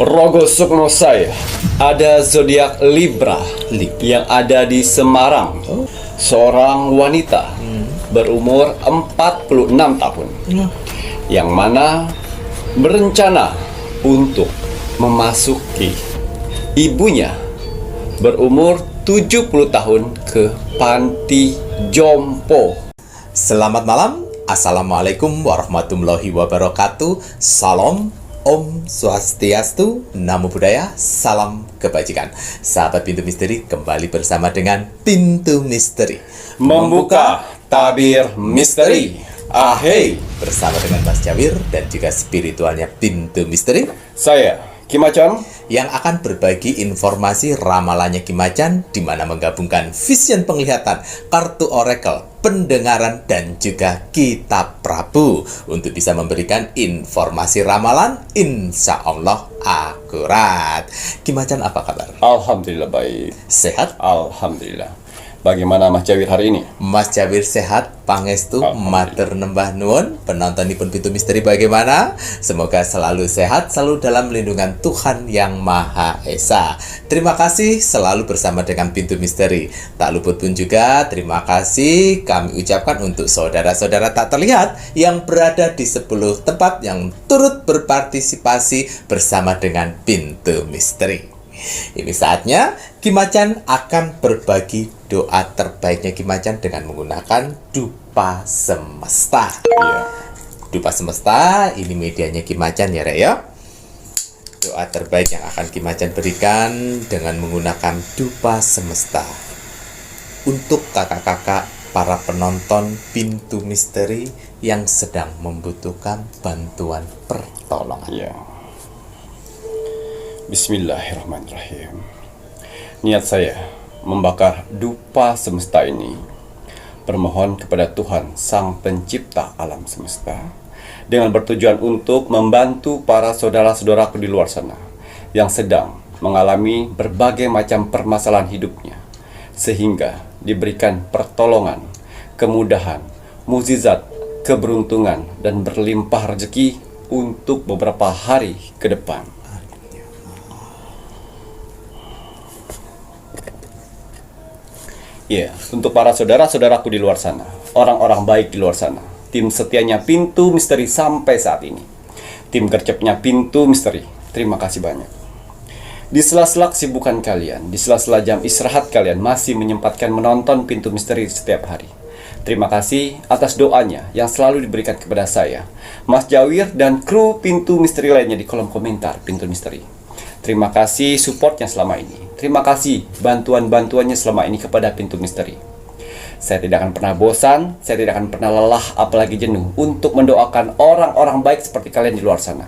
Rogo Sukmo saya ada zodiak Libra yang ada di Semarang. Seorang wanita berumur 46 tahun yang mana berencana untuk memasuki ibunya berumur 70 tahun ke panti jompo. Selamat malam, Assalamualaikum warahmatullahi wabarakatuh. Salam, Om Swastiastu, Namo Buddhaya, salam kebajikan. Sahabat Pintu Misteri, kembali bersama dengan Pintu Misteri Membuka tabir misteri. Ahey, bersama dengan Mas Jawir dan juga spiritualnya Pintu Misteri, Saya Kimacan yang akan berbagi informasi ramalannya Kimacan, di mana menggabungkan vision penglihatan, kartu oracle, pendengaran, dan juga kitab Prabu untuk bisa memberikan informasi ramalan insya Allah akurat. Kimacan, apa kabar? Alhamdulillah baik. Sehat? Alhamdulillah. Bagaimana Mas Jawir hari ini? Mas Jawir sehat, pangestu, Alhamdulillah. matur nembah nuwun. Penontonipun Pintu Misteri bagaimana? Semoga selalu sehat, selalu dalam lindungan Tuhan Yang Maha Esa. Terima kasih selalu bersama dengan Pintu Misteri. Tak luput pun juga terima kasih kami ucapkan untuk saudara-saudara tak terlihat yang berada di 10 tempat yang turut berpartisipasi bersama dengan Pintu Misteri. Ini saatnya Kimacan akan berbagi doa terbaiknya Kimacan dengan menggunakan dupa semesta. Iya. Dupa semesta ini medianya Kimacan ya, Rek ya. Doa terbaik yang akan Kimacan berikan dengan menggunakan dupa semesta untuk kakak-kakak para penonton Pintu Misteri yang sedang membutuhkan bantuan pertolongan. Ya. Bismillahirrahmanirrahim. Niat saya membakar dupa semesta ini bermohon kepada Tuhan Sang Pencipta alam semesta dengan bertujuan untuk membantu para saudara-saudaraku di luar sana yang sedang mengalami berbagai macam permasalahan hidupnya, sehingga diberikan pertolongan, kemudahan, mukjizat, keberuntungan, dan berlimpah rezeki untuk beberapa hari ke depan. Ya, untuk para saudara-saudaraku di luar sana, orang-orang baik di luar sana, tim setianya Pintu Misteri sampai saat ini, tim gercepnya Pintu Misteri, terima kasih banyak. Di sela-sela kesibukan kalian, di sela-sela jam istirahat kalian masih menyempatkan menonton Pintu Misteri setiap hari. Terima kasih atas doanya yang selalu diberikan kepada saya, Mas Jawir, dan kru Pintu Misteri lainnya di kolom komentar Pintu Misteri. Terima kasih supportnya selama ini. Terima kasih bantuan-bantuannya selama ini kepada Pintu Misteri. Saya tidak akan pernah bosan, saya tidak akan pernah lelah, apalagi jenuh untuk mendoakan orang-orang baik seperti kalian di luar sana.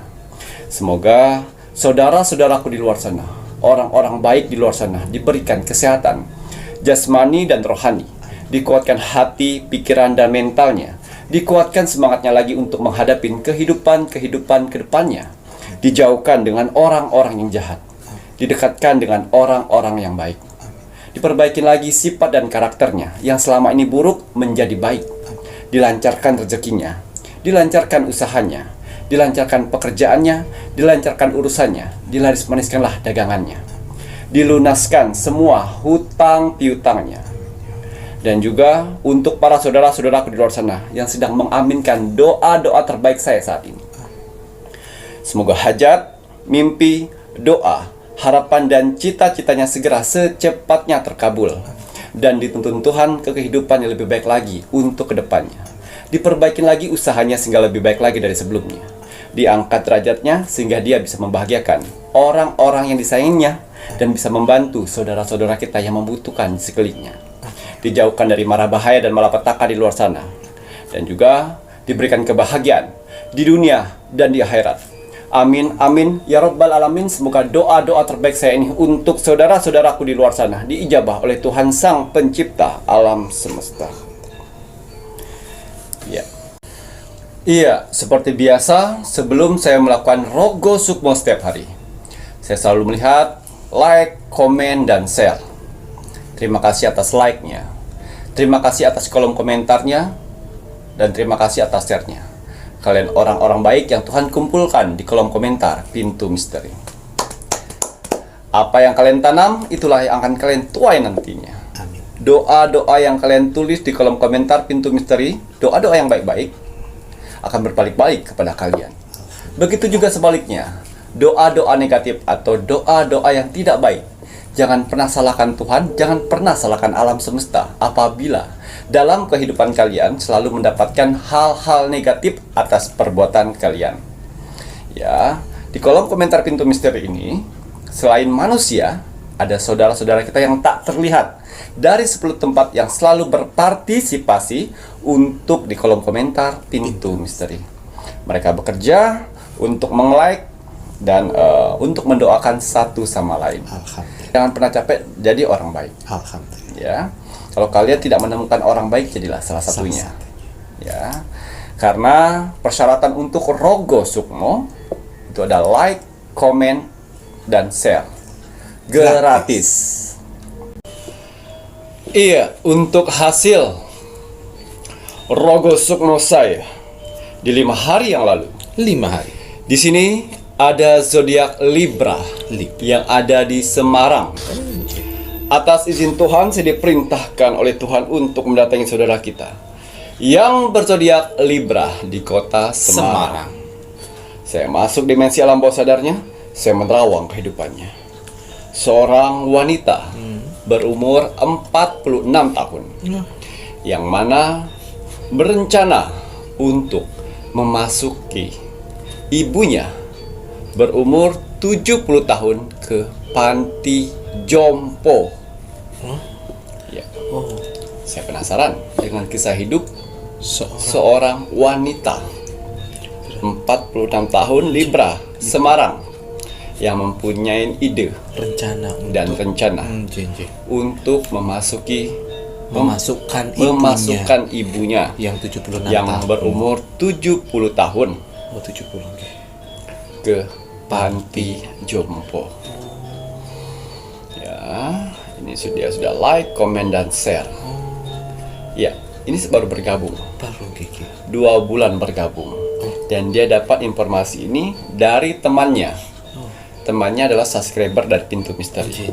Semoga saudara-saudaraku di luar sana, orang-orang baik di luar sana, diberikan kesehatan jasmani dan rohani, dikuatkan hati, pikiran, dan mentalnya, dikuatkan semangatnya lagi untuk menghadapi kehidupan ke depannya, dijauhkan dengan orang-orang yang jahat, didekatkan dengan orang-orang yang baik, diperbaiki lagi sifat dan karakternya yang selama ini buruk menjadi baik, dilancarkan rezekinya, dilancarkan usahanya, dilancarkan pekerjaannya, dilancarkan urusannya, dilaris-maniskanlah dagangannya, dilunaskan semua hutang piutangnya. Dan juga untuk para saudara-saudaraku di luar sana yang sedang mengaminkan doa-doa terbaik saya saat ini, semoga hajat, mimpi, doa, harapan, dan cita-citanya segera secepatnya terkabul dan dituntun Tuhan ke kehidupan yang lebih baik lagi untuk kedepannya. Diperbaiki lagi usahanya sehingga lebih baik lagi dari sebelumnya. Diangkat derajatnya sehingga dia bisa membahagiakan orang-orang yang disayanginya dan bisa membantu saudara-saudara kita yang membutuhkan di sekelilingnya. Dijauhkan dari mara bahaya dan malapetaka di luar sana, dan juga diberikan kebahagiaan di dunia dan di akhirat. Amin, amin, ya Rabbal Alamin. Semoga doa-doa terbaik saya ini untuk saudara-saudaraku di luar sana diijabah oleh Tuhan Sang Pencipta alam semesta. Ya. Iya, seperti biasa, sebelum saya melakukan Rogo Sukmo setiap hari, saya selalu melihat like, komen, dan share. Terima kasih atas like-nya, terima kasih atas kolom komentarnya, dan terima kasih atas share-nya. Kalian orang-orang baik yang Tuhan kumpulkan di kolom komentar Pintu Misteri. Apa yang kalian tanam, itulah yang akan kalian tuai nantinya. Amin. Doa-doa yang kalian tulis di kolom komentar Pintu Misteri, doa-doa yang baik-baik akan berbalik-balik kepada kalian. Begitu juga sebaliknya, doa-doa negatif atau doa-doa yang tidak baik, jangan pernah salahkan Tuhan, jangan pernah salahkan alam semesta apabila dalam kehidupan kalian selalu mendapatkan hal-hal negatif atas perbuatan kalian. Ya, di kolom komentar Pintu Misteri ini, selain manusia, ada saudara-saudara kita yang tak terlihat dari 10 tempat yang selalu berpartisipasi untuk di kolom komentar Pintu Misteri. Mereka bekerja untuk meng-like dan untuk mendoakan satu sama lain. Alhamdulillah. Jangan pernah capek jadi orang baik. Alhamdulillah. Ya, kalau kalian tidak menemukan orang baik, jadilah salah satunya. Ya, karena persyaratan untuk Rogo Sukmo itu ada like, comment, dan share gratis. Iya, untuk hasil Rogo Sukmo saya di 5 hari yang lalu. 5 hari. Di sini ada zodiak Libra yang ada di Semarang. Atas izin Tuhan, saya diperintahkan oleh Tuhan untuk mendatangi saudara kita yang berzodiak Libra di kota Semarang. Saya masuk dimensi alam bawah sadarnya, saya menerawang kehidupannya. Seorang wanita berumur 46 tahun yang mana berencana untuk memasuki ibunya berumur 70 tahun ke panti jompo. Ya. Saya penasaran dengan kisah hidup seorang wanita 46 tahun Libra Semarang yang mempunyai ide dan rencana untuk memasukkan ibunya yang 76 yang tahun. berumur 70 tahun Oh, 70. ke panti jompo. Ya, ini sudah like, komen, dan share. Ya, ini baru bergabung. Baru gigi. 2 bulan bergabung. Dan dia dapat informasi ini dari temannya. Temannya adalah subscriber dari Pintu Misteri.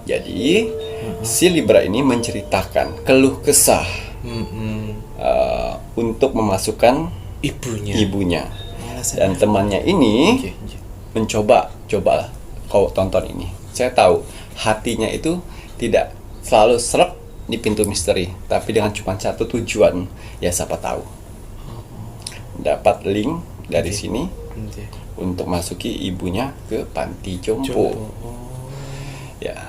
Jadi, si Libra ini menceritakan keluh kesah untuk memasukkan ibunya. Dan temannya ini mencoba kau tonton ini. Saya tahu hatinya itu tidak selalu seret di Pintu Misteri, tapi dengan cuma satu tujuan, ya siapa tahu dapat link dari sini untuk masuki ibunya ke panti jompo. Ya,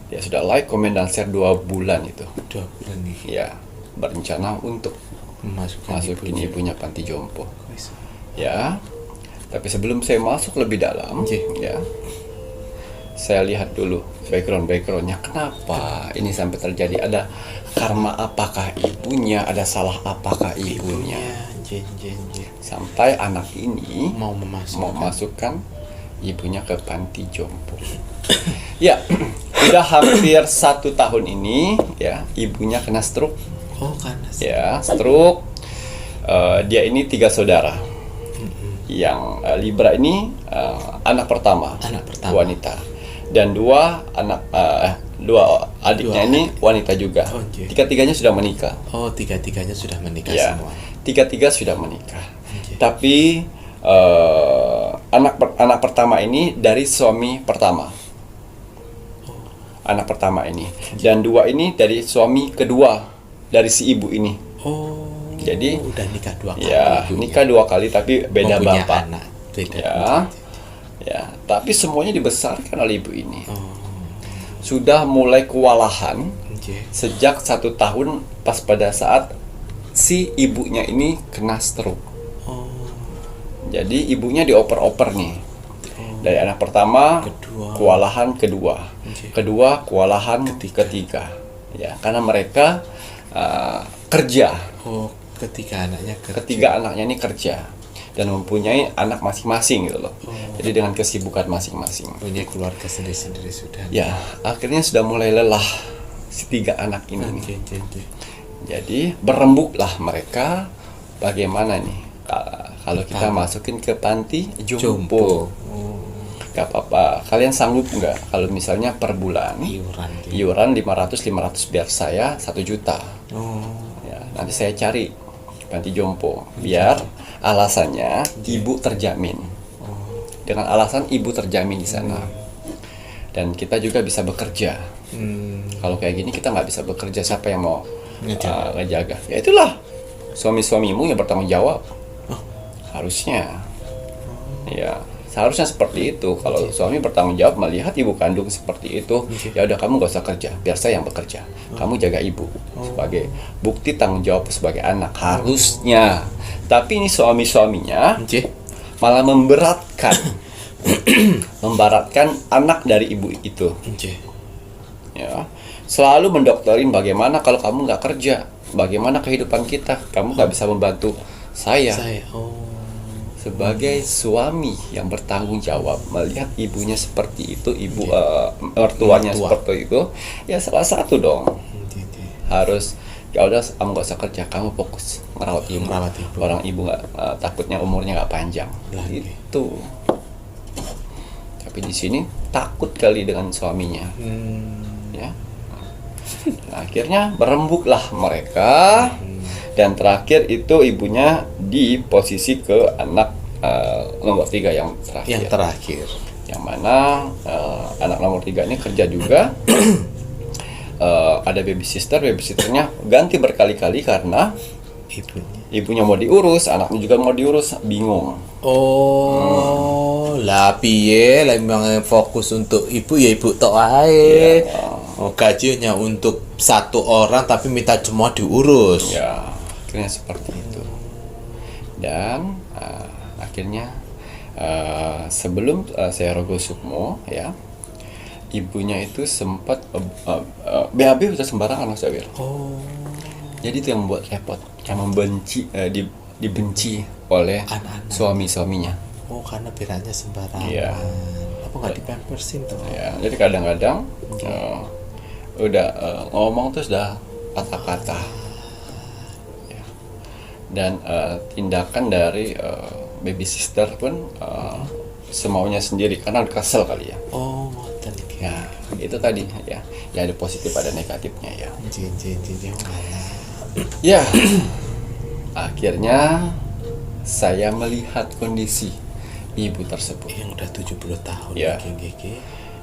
dia sudah like, komen, dan share 2 bulan itu. 2 bulan nih. Ya, berencana untuk masukin ibunya panti jompo. Ya, tapi sebelum saya masuk lebih dalam, ya, saya lihat dulu backgroundnya. Kenapa ini sampai terjadi? Ada karma apakah ibunya? Ada salah apakah ibunya? Sampai anak ini mau masukkan ibunya ke panti jompo. Ya, sudah hampir 1 tahun ini, ya, ibunya kena stroke. Ya, stroke. Dia ini 3 saudara. Yang Libra ini anak pertama wanita, dan 2 adiknya ini wanita juga. Tiga-tiganya sudah menikah. Tiga-tiganya sudah menikah Ya, semua. tiga-tiga sudah menikah. Tapi anak pertama ini dari suami pertama. Anak pertama ini, dan 2 ini dari suami kedua dari si ibu ini. Jadi udah nikah 2 kali. Ya, nikah 2 kali tapi beda Mempunyai bapak. anak, beda. Ya, tapi semuanya dibesarkan oleh ibu ini. Sudah mulai kewalahan sejak 1 tahun pas pada saat si ibunya ini kena stroke. Jadi ibunya dioper-oper nih. Dari anak pertama, kewalahan kedua, kewalahan ketiga. Ya, karena mereka kerja. Ketiga anaknya kerja. Ketiga anaknya ini kerja dan mempunyai anak masing-masing gitu loh. Jadi dengan kesibukan masing-masing. Punya keluarga sendiri-sendiri sudah. Ya, akhirnya sudah mulai lelah si 3 anak ini. Jadi berembuklah mereka, bagaimana nih kalau kita masukin ke panti jompo. Gak apa-apa. Kalian sanggup nggak kalau misalnya per bulan iuran 500 biar saya 1 juta. Ya, nanti saya cari panti jompo biar alasannya ibu terjamin. Dengan alasan ibu terjamin di sana. Dan kita juga bisa bekerja. Kalau kayak gini kita nggak bisa bekerja, siapa yang mau ngejaga? Ya itulah suami-suamimu yang bertanggung jawab. Harusnya. Ya, seharusnya seperti itu. Kalau suami bertanggung jawab melihat ibu kandung seperti itu, ya udah kamu gak usah kerja, biar saya yang bekerja. Kamu jaga ibu sebagai bukti tanggung jawab sebagai anak harusnya. Tapi ini suami-suaminya malah memberatkan anak dari ibu itu. Ya, selalu mendoktrin bagaimana kalau kamu nggak kerja, bagaimana kehidupan kita, kamu nggak bisa membantu saya. Sebagai suami yang bertanggung jawab melihat ibunya seperti itu, mertuanya seperti itu, ya salah satu dong harus ya udah kamu gak usah kerja, kamu fokus merawat ibu. Orang ibu nggak takutnya umurnya nggak panjang itu. Tapi di sini takut kali dengan suaminya, ya. Nah, akhirnya berembuklah mereka. Dan terakhir itu ibunya di posisi ke anak nomor 3 yang terakhir. Yang mana anak nomor 3 ini kerja juga. Ada babysitternya ganti berkali-kali karena ibunya mau diurus, anaknya juga mau diurus, bingung. Lah piye lah memang fokus untuk ibu ya ibu tok ae. Gajinya untuk 1 orang tapi minta semua diurus. Ya. Akhirnya seperti itu. Dan akhirnya sebelum saya rogo sukmo, ya, ibunya itu sempat BAB udah sembarangan Mas Awir. Jadi itu yang membuat repot, yang dibenci oleh suami-suaminya. Karena beratnya sembarangan. Iya. Apa nggak dipampersin tuh? Ya, jadi kadang-kadang udah ngomong terus udah kata-kata. Dan tindakan dari babysitter pun semaunya sendiri karena kesel kali ya. Ya, itu tadi ya. Ya ada positif ada negatifnya ya. Ya. Akhirnya saya melihat kondisi ibu tersebut yang udah 70 tahun ya.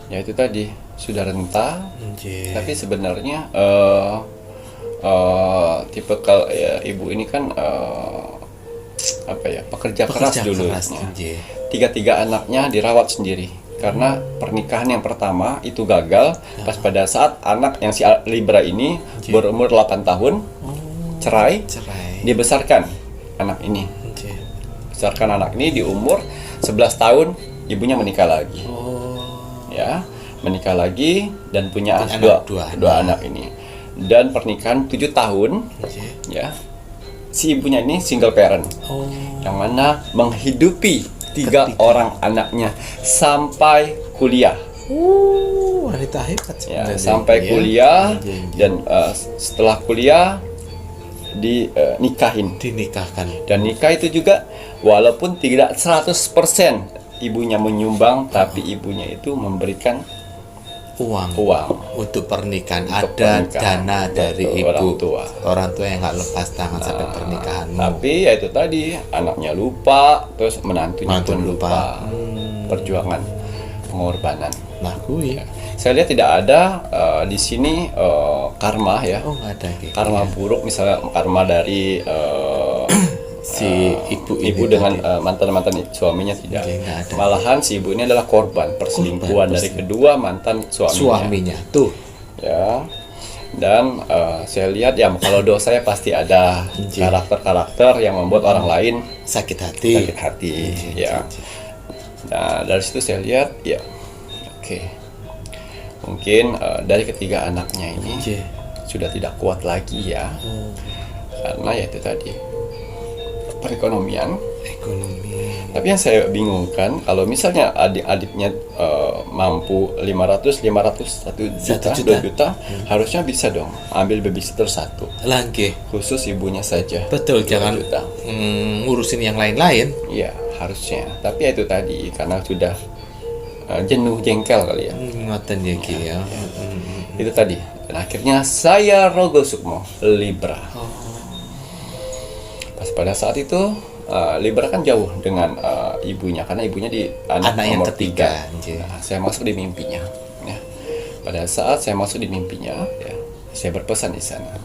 Ya itu tadi sudah renta. Tapi sebenarnya tipe ya, ibu ini kan pekerja keras dulu. 3 anaknya dirawat sendiri karena pernikahan yang pertama itu gagal. Pas pada saat anak yang si Libra ini berumur 8 tahun cerai. Dibesarkan anak ini. Besarkan anak ini di umur 11 tahun ibunya menikah lagi. Ya, menikah lagi dan punya dua anak ini. Dan pernikahan 7 tahun, ya, si ibunya ini single parent, yang mana menghidupi 3 orang anaknya sampai kuliah. Wanita hebat ya, sampai kuliah. Dan setelah kuliah dinikahkan. Dan nikah itu juga walaupun tidak 100% ibunya menyumbang, tapi ibunya itu memberikan uang untuk pernikahan. Ada dana dari ibu orang tua yang nggak lepas tangan sampai pernikahan. Tapi ya itu tadi anaknya lupa, terus menantunya pun lupa. Perjuangan pengorbanan. Saya lihat tidak ada di sini karma ya. Nggak ada. Karma buruk, misalnya karma dari si ibu dengan mantan suaminya tidak. Malahan si ibu ini adalah korban perselingkuhan dari kedua mantan suaminya. Tuh. Ya. Dan saya lihat ya kalau dosa ya pasti ada karakter-karakter yang membuat orang lain sakit hati. Ya. Nah, dari situ saya lihat ya mungkin dari ketiga anaknya ini sudah tidak kuat lagi ya. Karena ya itu tadi perekonomian. Tapi yang saya bingungkan kalau misalnya adik-adiknya mampu 500, 1 juta, harusnya bisa dong ambil babysitter 1 lagi khusus ibunya saja. Betul, jangan ngurusin yang lain-lain. Iya, harusnya. Tapi itu tadi karena sudah jenuh, jengkel kali ya. Ngoten ya Ki ya. Itu tadi. Dan akhirnya saya Rogo Sukmo, Libra. Pas pada saat itu Libra kan jauh dengan ibunya karena ibunya di anak Anak yang nomor ketiga, 3. nggih. Nah, saya masuk di mimpinya. Ya. Pada saat saya masuk di mimpinya, ya, saya berpesan di sana.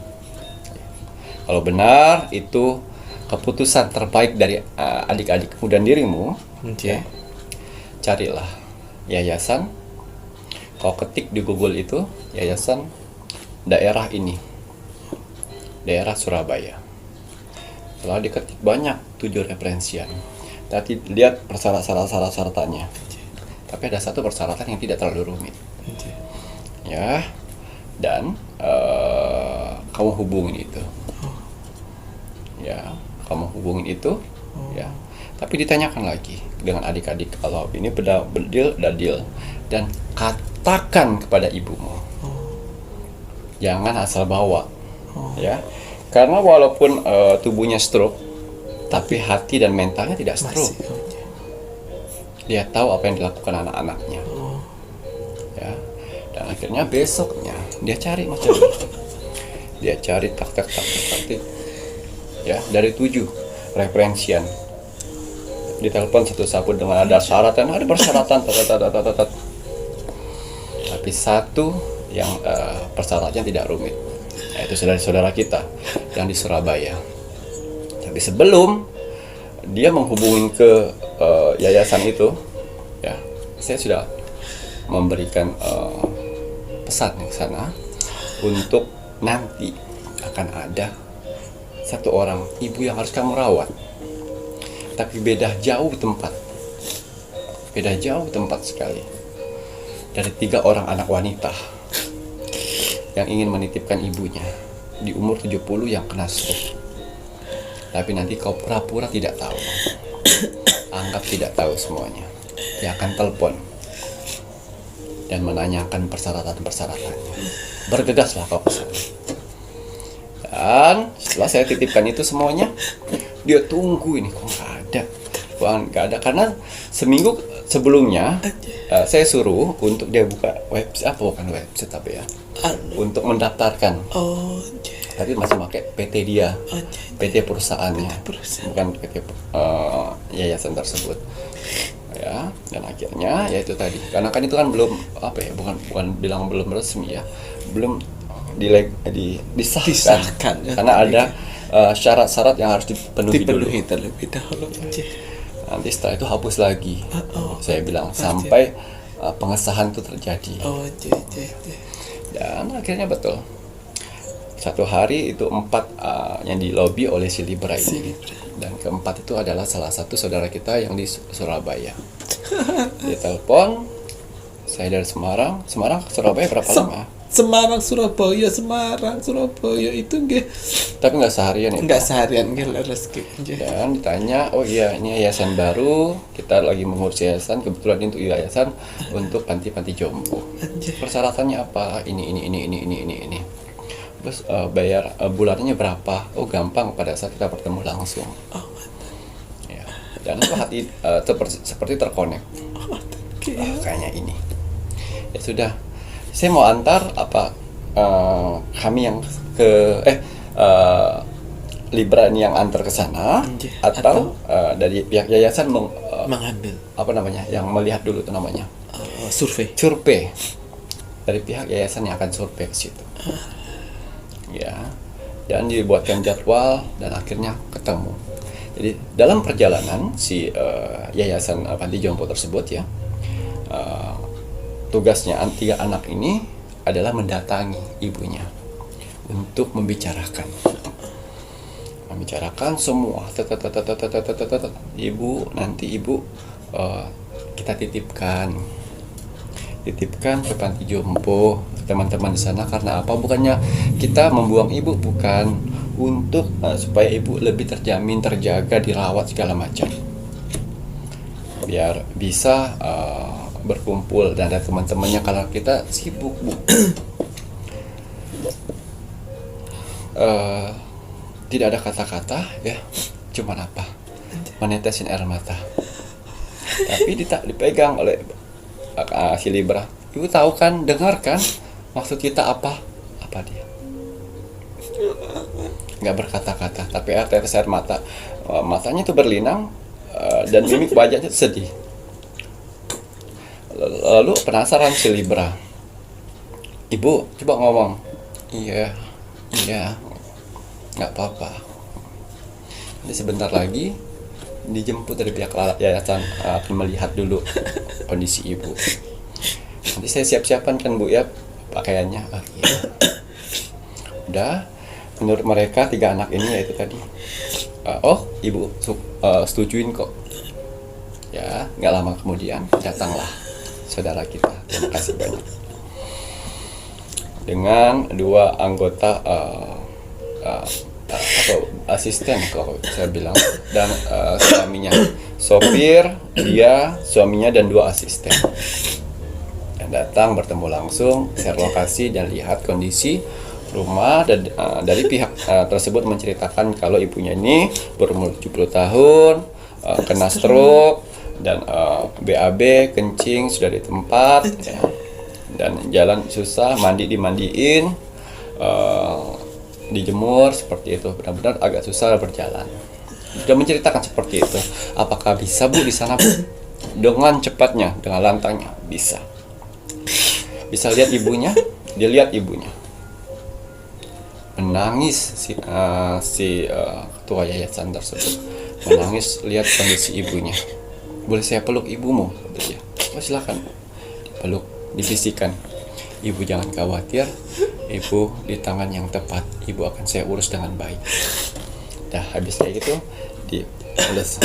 Kalau benar itu keputusan terbaik dari adik-adikmu dan dirimu, Nggih. carilah yayasan. Kau ketik di Google itu yayasan daerah ini, daerah Surabaya. Setelah diketik banyak 7 referensian. Tadi lihat persyaratannya. Tapi ada satu persyaratan yang tidak terlalu rumit. Ya, dan kamu hubungin itu. Ya, kamu hubungin itu. Ya, tapi ditanyakan lagi dengan adik-adik kalau ini dadil dan katakan kepada ibumu. Jangan asal bawa. Ya. Karena walaupun tubuhnya stroke, tapi hati dan mentalnya tidak stroke. Dia tahu apa yang dilakukan anak-anaknya. Ya. Dan akhirnya besoknya dia cari macam itu. Dia cari taktik. Ya, dari 7 referensian. Ditelepon satu-satu dengan ada persyaratan, tapi satu yang persyaratannya tidak rumit, yaitu saudara-saudara kita yang di Surabaya. Tapi sebelum dia menghubungi ke yayasan itu, ya, saya sudah memberikan pesan ke sana untuk nanti akan ada satu orang ibu yang harus kamu rawat, tapi beda jauh tempat sekali dari 3 orang anak wanita yang ingin menitipkan ibunya di umur 70 yang kena stroke. Tapi nanti kau pura-pura tidak tahu, anggap tidak tahu semuanya. Dia akan telepon dan menanyakan persyaratan-persyaratannya. Bergegaslah kau ke sana. Dan setelah saya titipkan itu semuanya, dia tunggu ini kok nggak ada karena seminggu sebelumnya saya suruh untuk dia buka website, bukan website tapi ya, untuk mendaftarkan. Tapi masih pakai PT dia, PT perusahaannya, bukan PT yayasan tersebut. Ya, dan akhirnya ya itu tadi, karena kan itu kan belum bukan bilang belum resmi ya, belum disahkan ya, karena ada syarat-syarat yang harus dipenuhi dulu. terlebih dahulu. Nanti setelah itu hapus lagi. Saya bilang sampai pengesahan itu terjadi. Dan akhirnya betul. Satu hari itu 4 yang dilobi oleh si Libra ini. Dan keempat itu adalah salah satu saudara kita yang di Surabaya. Dia telepon, saya dari Semarang ke Surabaya berapa lama? Semarang Surabaya itu nggih. Tapi nggak seharian ya? Nggak seharian nggih leres nggih. Dan ditanya, oh iya ini yayasan baru, kita lagi mengurus yayasan, kebetulan untuk yayasan untuk panti jompo. Persyaratannya apa? Ini. Terus bayar bulannya berapa? Oh gampang, pada saat kita bertemu langsung. Ya. Dan itu hati seperti terkonek. Kayaknya ini. Ya sudah. Saya mau antar kami yang ke Libra ini yang antar ke sana atau dari pihak yayasan mengambil yang melihat dulu itu namanya survei dari pihak yayasan yang akan survei ke situ. Ya, dan dibuatkan jadwal dan akhirnya ketemu. Jadi dalam perjalanan si yayasan panti jompo tersebut ya, tugasnya 3 anak ini adalah mendatangi ibunya untuk membicarakan semua. Ibu kita titipkan ke panti jompo teman-teman di sana. Karena apa? Bukannya kita membuang ibu, bukan, untuk supaya ibu lebih terjamin, terjaga, dirawat segala macam, biar bisa berkumpul dan ada teman-temannya. Kalau kita sibuk bu, tidak ada kata-kata ya, cuman menetesin air mata, tapi dipegang oleh si Libra, ibu tahu kan, dengar kan maksud kita apa? Apa dia? Nggak berkata-kata, tapi tetes air mata. Matanya itu berlinang, dan mimik wajahnya sedih. Lalu penasaran si Libra, ibu coba ngomong. Iya, nggak apa-apa. Jadi sebentar lagi dijemput dari pihak yayasan, akan melihat dulu kondisi ibu. Nanti saya siap-siapkan kan bu ya pakaiannya. Iya. Udah, menurut mereka 3 anak ini yaitu tadi, oh ibu setujuin kok. Ya, nggak lama kemudian datanglah saudara kita. Terima kasih banyak. Dengan 2 anggota atau asisten kalau saya bilang, dan suaminya, sopir, dia, suaminya, dan 2 asisten. Dan datang bertemu langsung, share lokasi dan lihat kondisi rumah. Dan dari pihak tersebut menceritakan kalau ibunya ini berumur 70 tahun, kena stroke, dan BAB, kencing sudah di tempat, ya. Dan jalan susah, dimandiin, dijemur seperti itu, benar-benar agak susah berjalan. Sudah menceritakan seperti itu. Apakah bisa bu di sana bu? Dengan cepatnya, dengan lantangnya bisa. Bisa lihat ibunya, dia lihat ibunya menangis, si ketua yayasan tersebut menangis lihat kondisi ibunya. Boleh saya peluk ibumu? Kata dia. Oh silakan. Peluk, dibisikkan, ibu jangan khawatir, ibu di tangan yang tepat, ibu akan saya urus dengan baik. Dah habis kayak gitu diurus.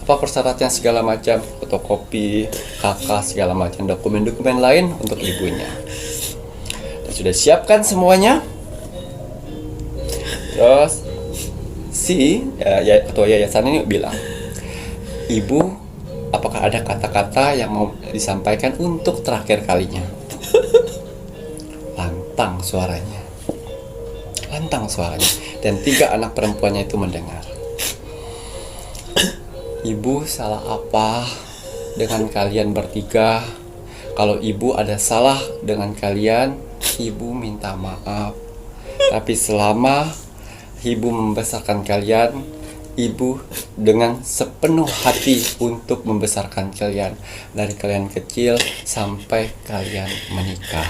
Apa persyaratan segala macam, fotokopi, KK segala macam, dokumen-dokumen lain untuk ibunya. Dan sudah siapkan semuanya. Terus si ketua yayasan ini bilang, ibu, apakah ada kata-kata yang mau disampaikan untuk terakhir kalinya? Lantang suaranya. Dan 3 anak perempuannya itu mendengar. Ibu salah apa dengan kalian bertiga? Kalau ibu ada salah dengan kalian, ibu minta maaf. Tapi selama ibu membesarkan kalian, ibu dengan sepenuh hati untuk membesarkan kalian dari kalian kecil sampai kalian menikah.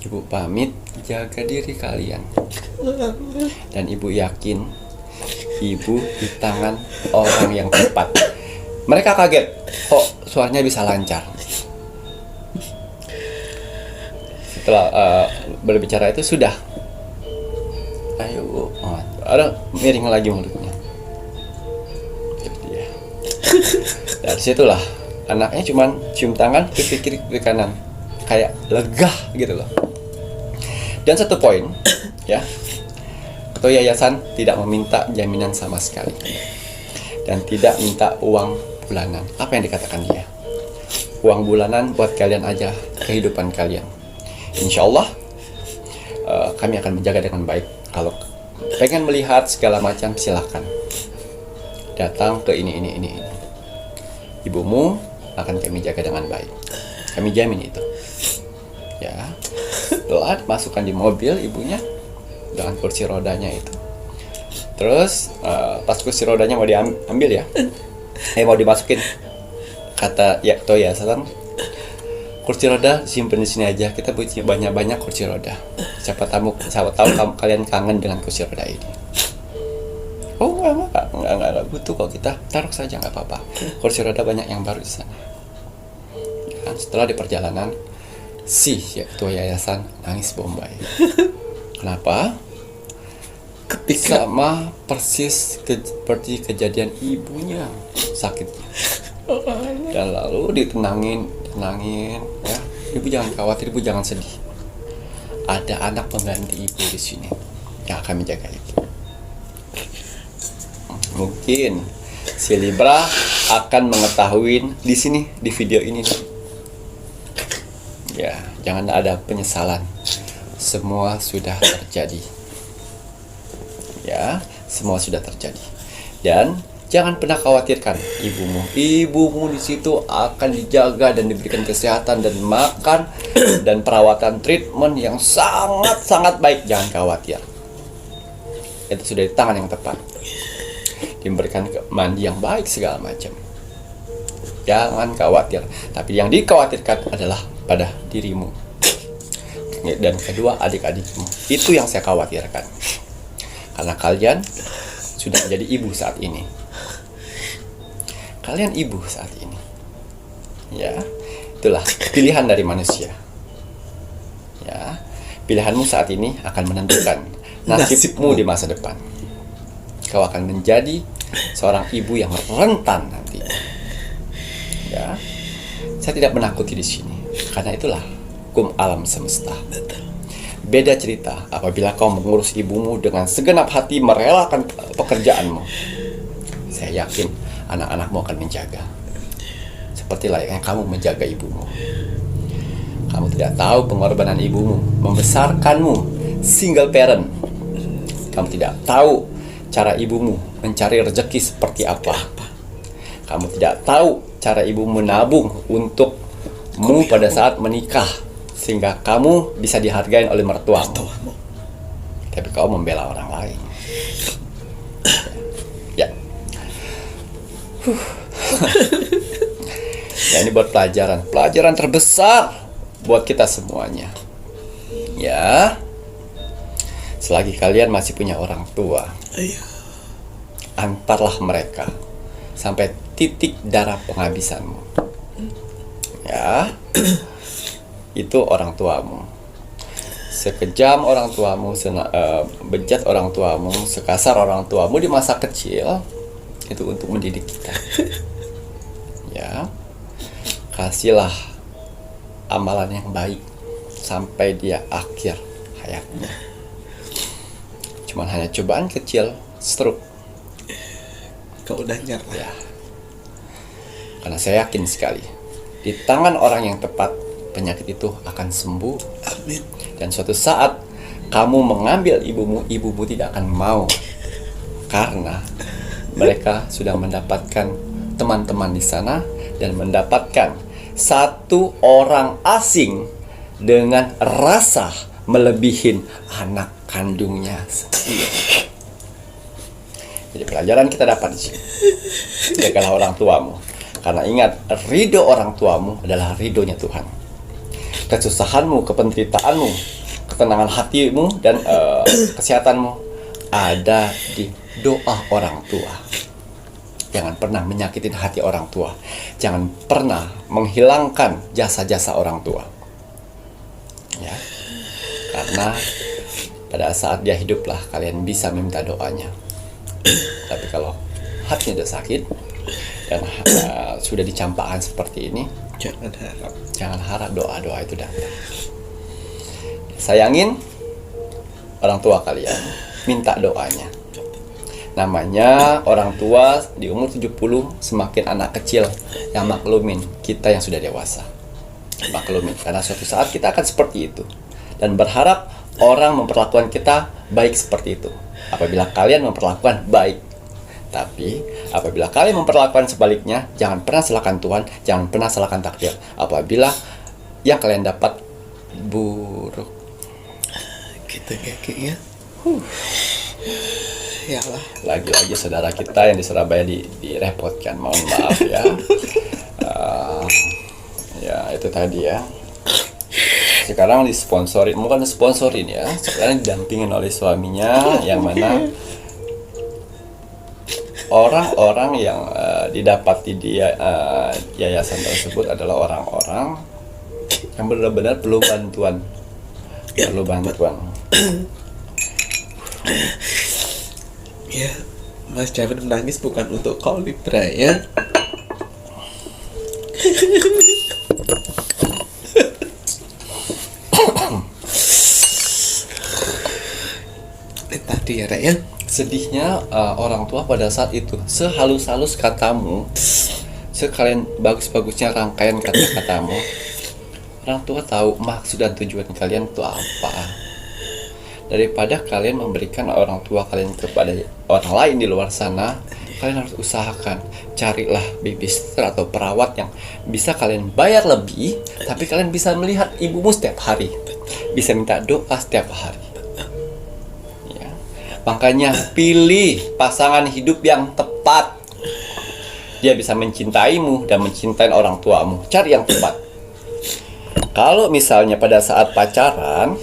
Ibu pamit jaga diri kalian, dan ibu yakin ibu di tangan orang yang tepat. Mereka kaget, kok suaranya bisa lancar. Setelah berbicara itu sudah, ayo bu, ada miring lagi mulutnya. Ya. Dari situlah anaknya cuman cium tangan ke kiri ke kanan, kayak lega gitu loh. Dan satu poin, ya, ketua yayasan tidak meminta jaminan sama sekali dan tidak minta uang bulanan. Apa yang dikatakan dia? Uang bulanan buat kalian aja, kehidupan kalian. Insya Allah kami akan menjaga dengan baik. Kalau pengen melihat segala macam silahkan datang ke ini. Ibumu akan kami jaga dengan baik, kami jamin itu. Ya, setelah masukkan di mobil ibunya dengan kursi rodanya itu. Terus pas kursi rodanya mau diambil ya, mau dimasukin, kata ya ketua yayasan, kursi roda simpen di sini aja, kita punya banyak kursi roda. Siapa tahu kalian kangen dengan kursi roda ini. Oh enggak butuh kok, kita taruh saja nggak apa-apa. Kursi roda banyak yang baru di sana. Dan setelah di perjalanan, si ketua yayasan nangis bombay. Kenapa? Sama persis seperti kejadian ibunya sakitnya. Dan lalu ditenangin ya. Ibu jangan khawatir, ibu jangan sedih. Ada anak pengganti ibu di sini yang akan menjaga ibu. Mungkin si Libra akan mengetahui di sini, di video ini. Ya, jangan ada penyesalan. Semua sudah terjadi. Ya, semua sudah terjadi. Dan Jangan pernah khawatirkan ibumu. Ibumu di situ akan dijaga dan diberikan kesehatan dan makan dan perawatan treatment yang sangat-sangat baik. Jangan khawatir. Itu sudah di tangan yang tepat. Diberikan mandi yang baik segala macam. Jangan khawatir. Tapi yang dikhawatirkan adalah pada dirimu. Dan kedua, adik-adikmu. Itu yang saya khawatirkan. Karena kalian sudah menjadi ibu saat ini. Kalian ibu saat ini. Ya, itulah pilihan dari manusia. Ya, pilihanmu saat ini akan menentukan nasibmu di masa depan. Kau akan menjadi seorang ibu yang rentan nanti. Ya, saya tidak menakuti di sini, karena itulah hukum alam semesta. Beda cerita apabila kau mengurus ibumu dengan segenap hati, merelakan pekerjaanmu. Saya yakin anak-anakmu akan menjaga. Seperti layaknya kamu menjaga ibumu. Kamu tidak tahu pengorbanan ibumu membesarkanmu, single parent. Kamu tidak tahu cara ibumu mencari rezeki seperti apa. Kamu tidak tahu cara ibumu menabung untukmu pada saat menikah, sehingga kamu bisa dihargai oleh mertuamu. Tapi kau membela orang lain. Ya. Ya, ini buat pelajaran terbesar buat kita semuanya. Ya. Selagi kalian masih punya orang tua, antarlah mereka sampai titik darah penghabisanmu. Ya. Itu orang tuamu. Sekejam orang tuamu, bejat orang tuamu, sekasar orang tuamu di masa kecil, itu untuk mendidik kita. Ya, kasihlah amalan yang baik sampai dia akhir hayatnya. Cuman hanya cobaan kecil, stroke. Kau udah nyerah. Ya. Karena saya yakin sekali, di tangan orang yang tepat, penyakit itu akan sembuh. Amin. Dan suatu saat kamu mengambil ibumu tidak akan mau, karena mereka sudah mendapatkan teman-teman di sana dan mendapatkan satu orang asing dengan rasa melebihin anak kandungnya sendiri. Jadi pelajaran kita dapat di sini. Jagalah orang tuamu, karena ingat, ridho orang tuamu adalah ridhonya Tuhan. Kesusahanmu, kependeritaanmu, ketenangan hatimu, dan kesehatanmu ada di doa orang tua. Jangan pernah menyakitin hati orang tua. Jangan pernah menghilangkan jasa-jasa orang tua. Ya. Karena pada saat dia hiduplah kalian bisa meminta doanya. Tapi kalau hatinya udah sakit dan sudah dicampakkan seperti ini, jangan harap doa-doa itu datang. Sayangin orang tua kalian, minta doanya. Namanya orang tua di umur 70 semakin anak kecil yang maklumin kita yang sudah dewasa. Maklumin, karena suatu saat kita akan seperti itu. Dan berharap orang memperlakukan kita baik seperti itu. Apabila kalian memperlakukan baik. Tapi apabila kalian memperlakukan sebaliknya, jangan pernah salahkan Tuhan, jangan pernah salahkan takdir. Apabila yang kalian dapat buruk. Gitu ya. Ya lah. Lagi-lagi saudara kita yang di Surabaya direpotkan, mohon maaf ya. Ya itu tadi ya. Sekarang disponsorin, bukan sponsorin ya. Sekarang didampingin oleh suaminya, yang mana orang-orang yang didapati di yayasan tersebut adalah orang-orang yang benar-benar perlu bantuan. Perlu bantuan. Ya, Mas David menangis bukan untuk kau Libra ya. Tadi ya, Rek ya. Sedihnya orang tua pada saat itu, sehalus-halus katamu, sekalian bagus-bagusnya rangkaian kata-katamu, orang tua tahu maksud dan tujuan kalian itu apa. Daripada kalian memberikan orang tua kalian kepada orang lain di luar sana kalian harus usahakan carilah babysitter atau perawat yang bisa kalian bayar lebih, tapi kalian bisa melihat ibumu setiap hari, bisa minta doa setiap hari. Ya. Makanya pilih pasangan hidup yang tepat. Dia bisa mencintaimu dan mencintai orang tuamu. Cari yang tepat. Kalau misalnya pada saat pacaran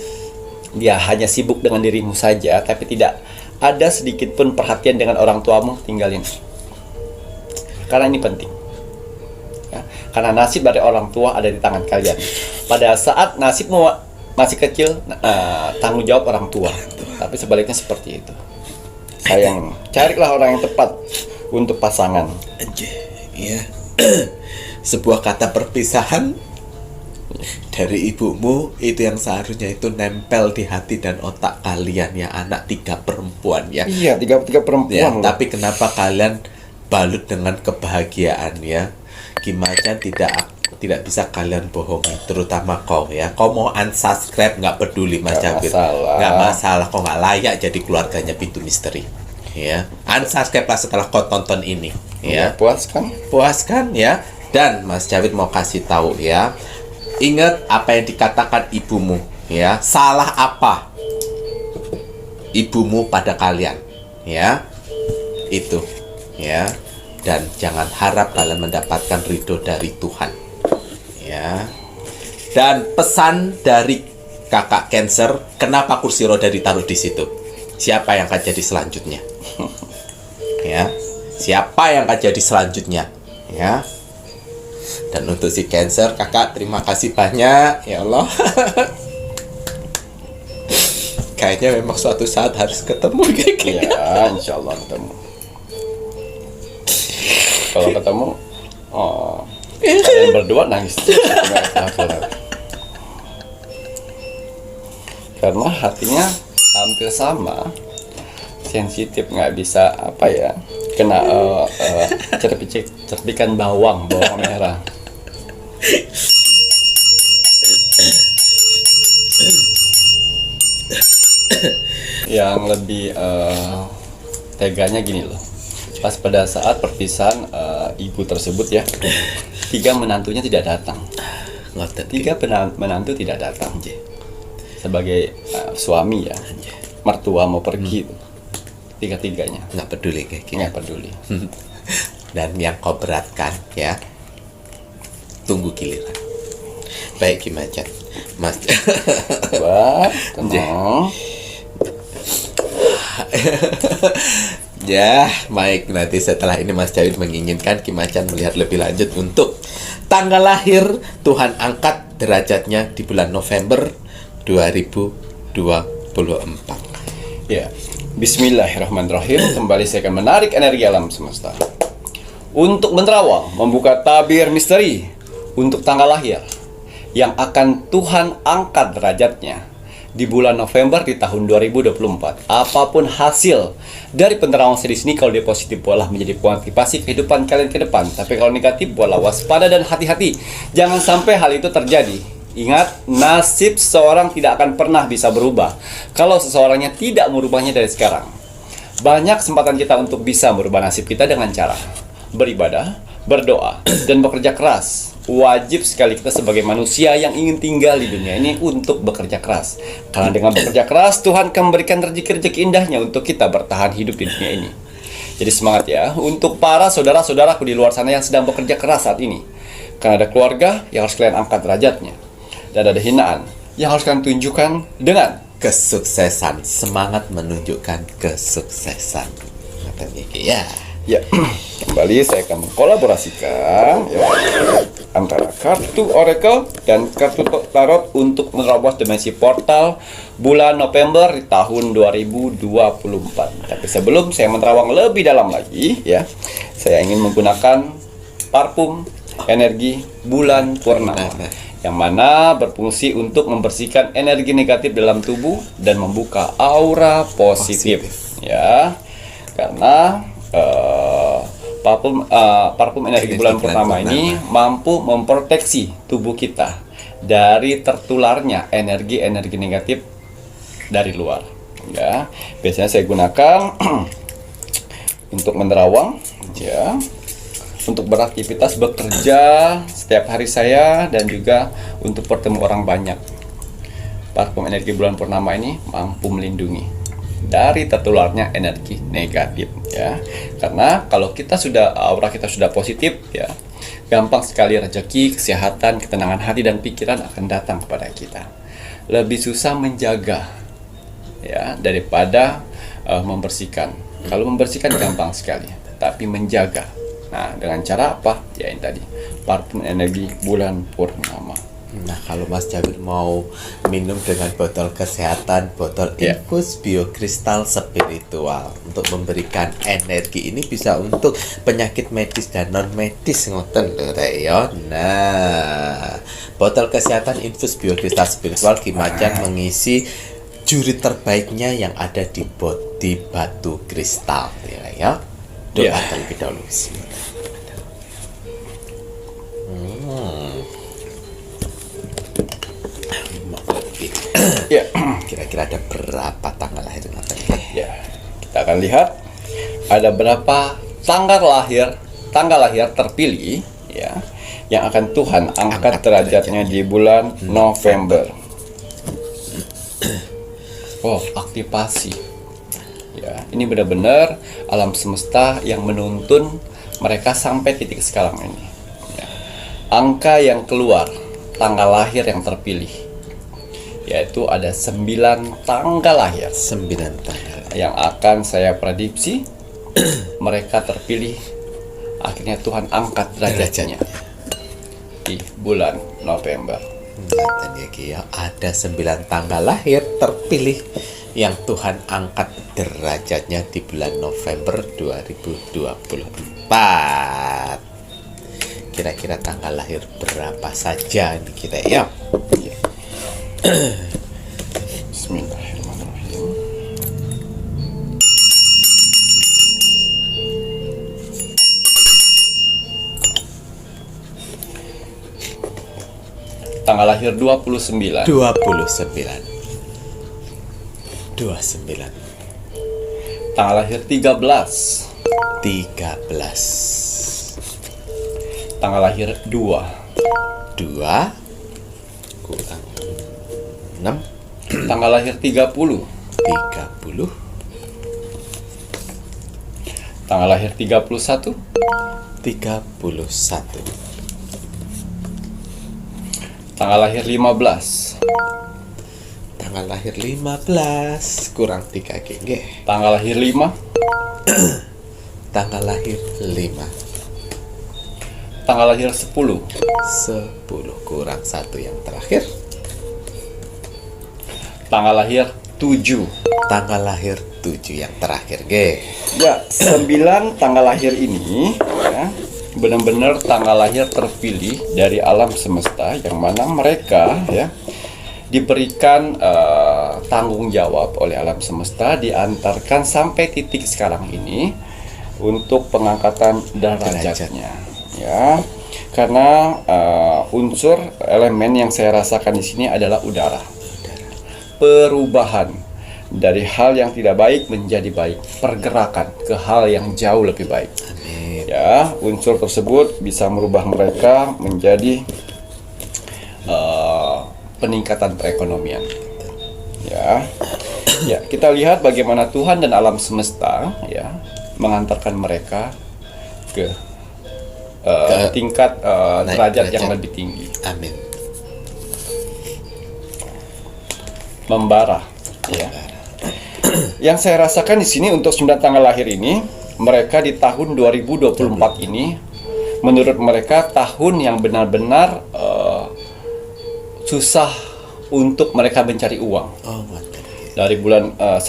dia hanya sibuk dengan dirimu saja, tapi tidak ada sedikit pun perhatian dengan orang tuamu, tinggalin. Karena ini penting. Ya, karena nasib dari orang tua ada di tangan kalian. Pada saat nasibmu masih kecil, tanggung jawab orang tua. Tapi sebaliknya seperti itu. Sayang, carilah orang yang tepat untuk pasangan. Ya. Sebuah kata perpisahan dari ibumu itu yang seharusnya itu nempel di hati dan otak kalian ya, anak 3 perempuan ya. Iya, tiga perempuan. Ya, tapi kenapa kalian balut dengan kebahagiaan ya? Kimacan tidak bisa kalian bohongi, terutama kau ya. Kau mau unsubscribe nggak peduli Mas Cabir, nggak masalah. Kau nggak layak jadi keluarganya Pintu Misteri ya. Unsubscribe lah setelah kau tonton ini ya. Puaskan ya. Dan Mas Cabir mau kasih tahu ya, ingat apa yang dikatakan ibumu ya. Salah apa ibumu pada kalian ya, itu ya. Dan jangan harap kalian mendapatkan ridho dari Tuhan ya. Dan pesan dari kakak Cancer, kenapa kursi roda ditaruh di situ? Siapa yang akan jadi selanjutnya? Ya, siapa yang akan jadi selanjutnya? Ya. Dan untuk si Cancer, kakak terima kasih banyak ya Allah. Kayaknya memang suatu saat harus ketemu kayak gini. Ya, insya Allah ketemu. Kalau ketemu, kalian berdua nangis. Karena hatinya hampir sama, sensitif, nggak bisa apa ya, kena cerpikan bawang merah. Yang lebih teganya gini loh, pas pada saat perpisahan ibu tersebut ya, 3 menantunya tidak datang. 3 menantu tidak datang. Sebagai suami ya, mertua mau pergi, 3-tiganya nggak peduli kayak gini. nggak peduli. Dan yang kau beratkan ya, tunggu giliran. Baik Kimacan, Mas. Wah, tenang. Ya, baik, nanti setelah ini Mas Jawid menginginkan Kimacan melihat lebih lanjut untuk tanggal lahir. Tuhan angkat derajatnya di bulan November 2024. Ya, bismillahirrahmanirrahim. Kembali saya akan menarik energi alam semesta untuk menerawang, membuka tabir misteri untuk tanggal lahir yang akan Tuhan angkat derajatnya di bulan November di tahun 2024. Apapun hasil dari penerawangan saya di sini, kalau dia positif buatlah menjadi motivasi kehidupan kalian ke depan. Tapi kalau negatif buatlah waspada dan hati-hati. Jangan sampai hal itu terjadi. Ingat, nasib seseorang tidak akan pernah bisa berubah kalau seseorangnya tidak merubahnya dari sekarang. Banyak kesempatan kita untuk bisa merubah nasib kita dengan cara beribadah, berdoa, dan bekerja keras. Wajib sekali kita sebagai manusia yang ingin tinggal di dunia ini untuk bekerja keras. Karena dengan bekerja keras, Tuhan akan memberikan rezeki-rezeki indahnya untuk kita bertahan hidup di dunia ini. Jadi semangat ya untuk para saudara-saudaraku di luar sana yang sedang bekerja keras saat ini. Karena ada keluarga yang harus kalian angkat derajatnya. Dan ada hinaan yang harus kalian tunjukkan dengan kesuksesan. Semangat menunjukkan kesuksesan. Ya. Ya, kembali saya akan mengkolaborasikan ya, antara kartu Oracle dan kartu Tarot untuk menerobos dimensi portal bulan November di tahun 2024. Tapi sebelum saya menerawang lebih dalam lagi ya, saya ingin menggunakan parfum energi bulan purnama yang mana berfungsi untuk membersihkan energi negatif dalam tubuh dan membuka aura positif. Ya, karena parfum energi bulan purnama ini mampu memproteksi tubuh kita dari tertularnya energi-energi negatif dari luar. Ya, biasanya saya gunakan untuk menerawang, ya, untuk beraktivitas bekerja setiap hari saya, dan juga untuk bertemu orang banyak. Parfum energi bulan purnama ini mampu melindungi dari tertularnya energi negatif, ya. Karena kalau aura kita sudah positif, ya, gampang sekali rezeki, kesehatan, ketenangan hati dan pikiran akan datang kepada kita. Lebih susah menjaga, ya, daripada membersihkan. Kalau membersihkan gampang sekali, tapi menjaga, nah, dengan cara apa? Ya, ini tadi, parfum energi bulan purnama. Nah, kalau Mas Jawir mau minum dengan botol kesehatan, botol infus biokristal spiritual untuk memberikan energi, ini bisa untuk penyakit medis dan non medis, ngoten lho Rek ya. Nah, botol kesehatan infus biokristal spiritual Kimacan mengisi juri terbaiknya yang ada di batu kristal, ya. Doa terlebih dahulu. Ya, Kira-kira ada berapa tanggal lahir? ya, kita akan lihat ada berapa tanggal lahir terpilih, ya, yang akan Tuhan angkat derajatnya di bulan November. Oh, aktivasi. Ya, ini benar-benar alam semesta yang menuntun mereka sampai titik sekarang ini. Ya. Angka yang keluar, tanggal lahir yang terpilih, yaitu ada 9 tanggal lahir. 9 tanggal Yang akan saya prediksi mereka terpilih, akhirnya Tuhan angkat derajatnya di bulan November. Dan ya, ada 9 tanggal lahir terpilih yang Tuhan angkat derajatnya di bulan November 2024. Kira-kira tanggal lahir berapa saja nih kita ya? Bismillahirrahmanirrahim. Tanggal lahir 29. 29. Tanggal lahir 13. 13. Tanggal lahir 2. 2 kurang 6. Tanggal lahir 30. 30. Tanggal lahir 31. 31. Tanggal lahir 15. Tanggal lahir 15 kurang 3 nggih. Tanggal lahir 5. Tanggal lahir 5. Tanggal lahir 10. 10 kurang 1 yang terakhir. Tanggal lahir 7. Tanggal lahir 7 yang terakhir nggih. Ya, 9 tanggal lahir ini, ya, benar-benar tanggal lahir terpilih dari alam semesta, yang mana mereka, ya, diberikan tanggung jawab oleh alam semesta, diantarkan sampai titik sekarang ini untuk pengangkatan derajatnya, ya. Karena unsur elemen yang saya rasakan di sini adalah udara. Perubahan dari hal yang tidak baik menjadi baik, pergerakan ke hal yang jauh lebih baik. Amin. Ya, unsur tersebut bisa merubah mereka menjadi peningkatan perekonomian. Ya, ya, kita lihat bagaimana Tuhan dan alam semesta, ya, mengantarkan mereka ke tingkat derajat yang lebih tinggi. Amin. Membara, ya. Yang saya rasakan di sini untuk 9 tanggal lahir ini, mereka di tahun 2024 ini, menurut mereka tahun yang benar-benar susah untuk mereka mencari uang. Oh, mantap. Dari bulan 1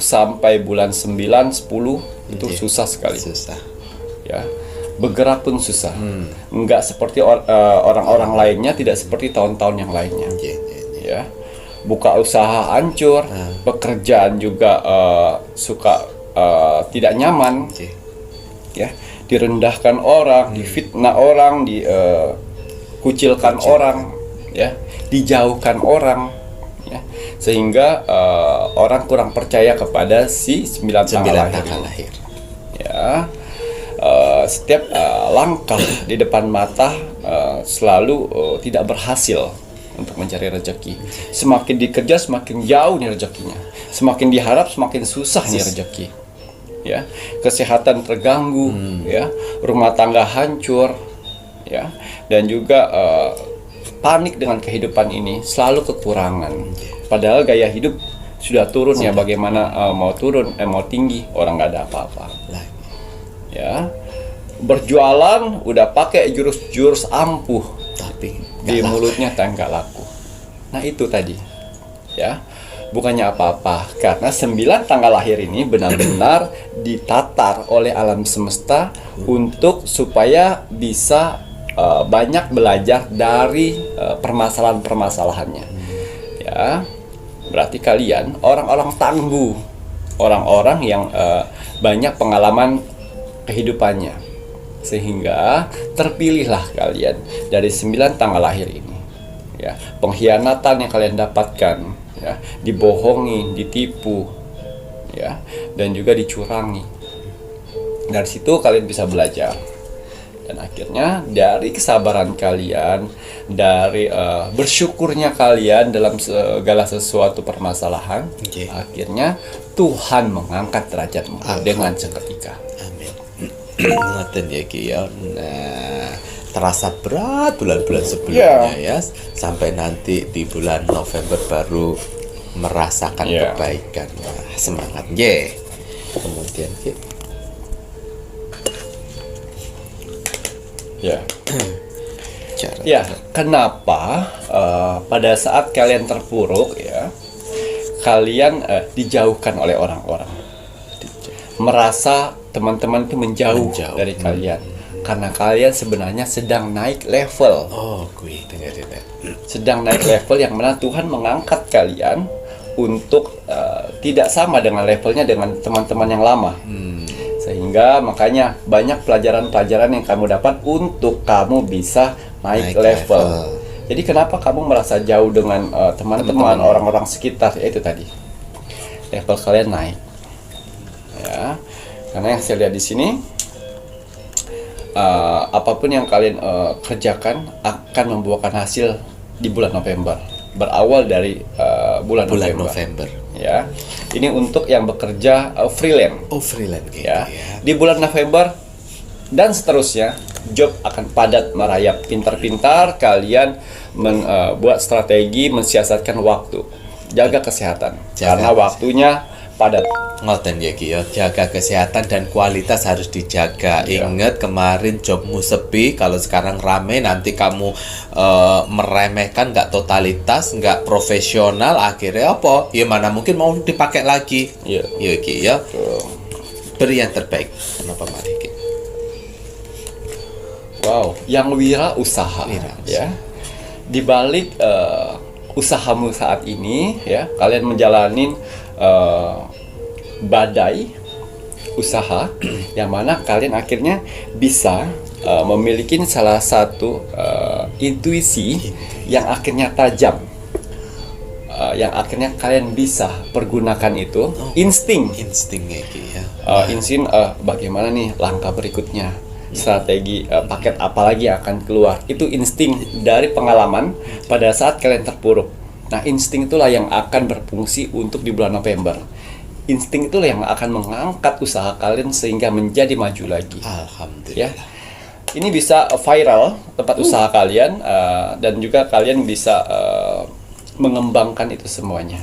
sampai bulan 9, 10 itu susah sekali. Susah. Ya. Bergerak pun susah. Enggak seperti orang-orang lainnya, tidak seperti tahun-tahun yang lainnya. Ya. Buka usaha hancur, pekerjaan juga suka tidak nyaman, ya, direndahkan orang, difitnah orang, dikucilkan orang, ya, dijauhkan orang, ya, sehingga orang kurang percaya kepada si 9 tanggal lahir. Ya, Ya, setiap langkah di depan mata selalu tidak berhasil untuk mencari rezeki. Semakin dikerja semakin jauh nih rezekinya. Semakin diharap semakin susah nih rezeki. Ya, kesehatan terganggu, ya, rumah tangga hancur, ya, dan juga panik dengan kehidupan ini, selalu kekurangan. Padahal gaya hidup sudah turun ya, bagaimana mau turun, mau tinggi, orang nggak ada apa-apa. Ya, berjualan udah pakai jurus-jurus ampuh, Tapi di mulutnya tak nggak laku. Nah itu tadi, ya, bukannya apa-apa, karena 9 tanggal lahir ini benar-benar ditatar oleh alam semesta untuk supaya bisa banyak belajar dari permasalahan-permasalahannya. Ya, berarti kalian orang-orang tangguh, orang-orang yang banyak pengalaman kehidupannya, sehingga terpilihlah kalian dari 9 tanggal lahir ini. Ya, pengkhianatan yang kalian dapatkan, ya, dibohongi, ditipu, ya, dan juga dicurangi. Dari situ kalian bisa belajar. Dan akhirnya dari kesabaran kalian, dari bersyukurnya kalian dalam segala sesuatu permasalahan, akhirnya Tuhan mengangkat derajatmu dengan seketika. amin. Ngoten ya Ki ya. Nah, terasa berat bulan-bulan sebelumnya ya, sampai nanti di bulan November baru merasakan kebaikan. Wah, semangat ye. Kemudian Ki, Ya. cara Ya, kenapa pada saat kalian terpuruk, ya, kalian dijauhkan oleh orang-orang, merasa teman-teman itu menjauh dari kalian, karena kalian sebenarnya sedang naik level, oh gue dengerin ya. sedang naik level yang mana Tuhan mengangkat kalian untuk tidak sama dengan levelnya dengan teman-teman yang lama. Sehingga makanya banyak pelajaran-pelajaran yang kamu dapat untuk kamu bisa naik level. Jadi kenapa kamu merasa jauh dengan teman-teman, orang-orang sekitar? Ya itu tadi, level kalian naik. Ya, karena yang saya lihat di sini, apapun yang kalian kerjakan akan membuahkan hasil di bulan November. Berawal dari bulan November. Ya, ini untuk yang bekerja freelance. Oh freelance gitu Ya, ya. di bulan November dan seterusnya, job akan padat merayap. Pintar-pintar kalian membuat strategi, mensiasatkan waktu, jaga kesehatan, karena waktunya padat. Ngoten ya Ki ya, jaga kesehatan dan kualitas harus dijaga. Ingat kemarin jobmu sepi, kalau sekarang rame nanti kamu meremehkan, nggak totalitas, nggak profesional, akhirnya apa? Ya mana mungkin mau dipakai lagi. Iya. Ya Ki ya. Beri yang terbaik. Kenapa mari Ki? Wow, yang wirausaha, ya. Di balik usahamu saat ini, ya, kalian menjalani badai usaha yang mana kalian akhirnya bisa memiliki salah satu intuisi yang akhirnya tajam, yang akhirnya kalian bisa pergunakan itu Instingnya Ki ya. insting bagaimana nih langkah berikutnya, strategi paket apa lagi yang akan keluar. Itu insting dari pengalaman pada saat kalian terpuruk. Nah, insting itulah yang akan berfungsi untuk di bulan November. Insting itulah yang akan mengangkat usaha kalian sehingga menjadi maju lagi. Alhamdulillah. Ya, ini bisa viral tempat usaha kalian, dan juga kalian bisa mengembangkan itu semuanya.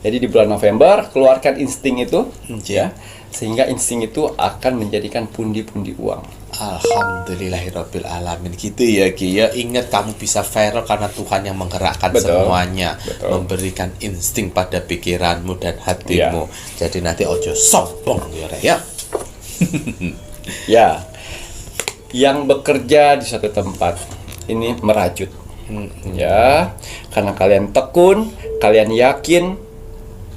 Jadi di bulan November keluarkan insting itu, ya, sehingga insting itu akan menjadikan pundi-pundi uang. Alhamdulillahirabbil alamin gitu ya Ki ya. Ingat kamu bisa viral karena Tuhan yang menggerakkan semuanya. Memberikan insting pada pikiranmu dan hatimu. Jadi nanti ojo sombong ya. Ya. Yang bekerja di suatu tempat ini merajut. Ya, karena kalian tekun, kalian yakin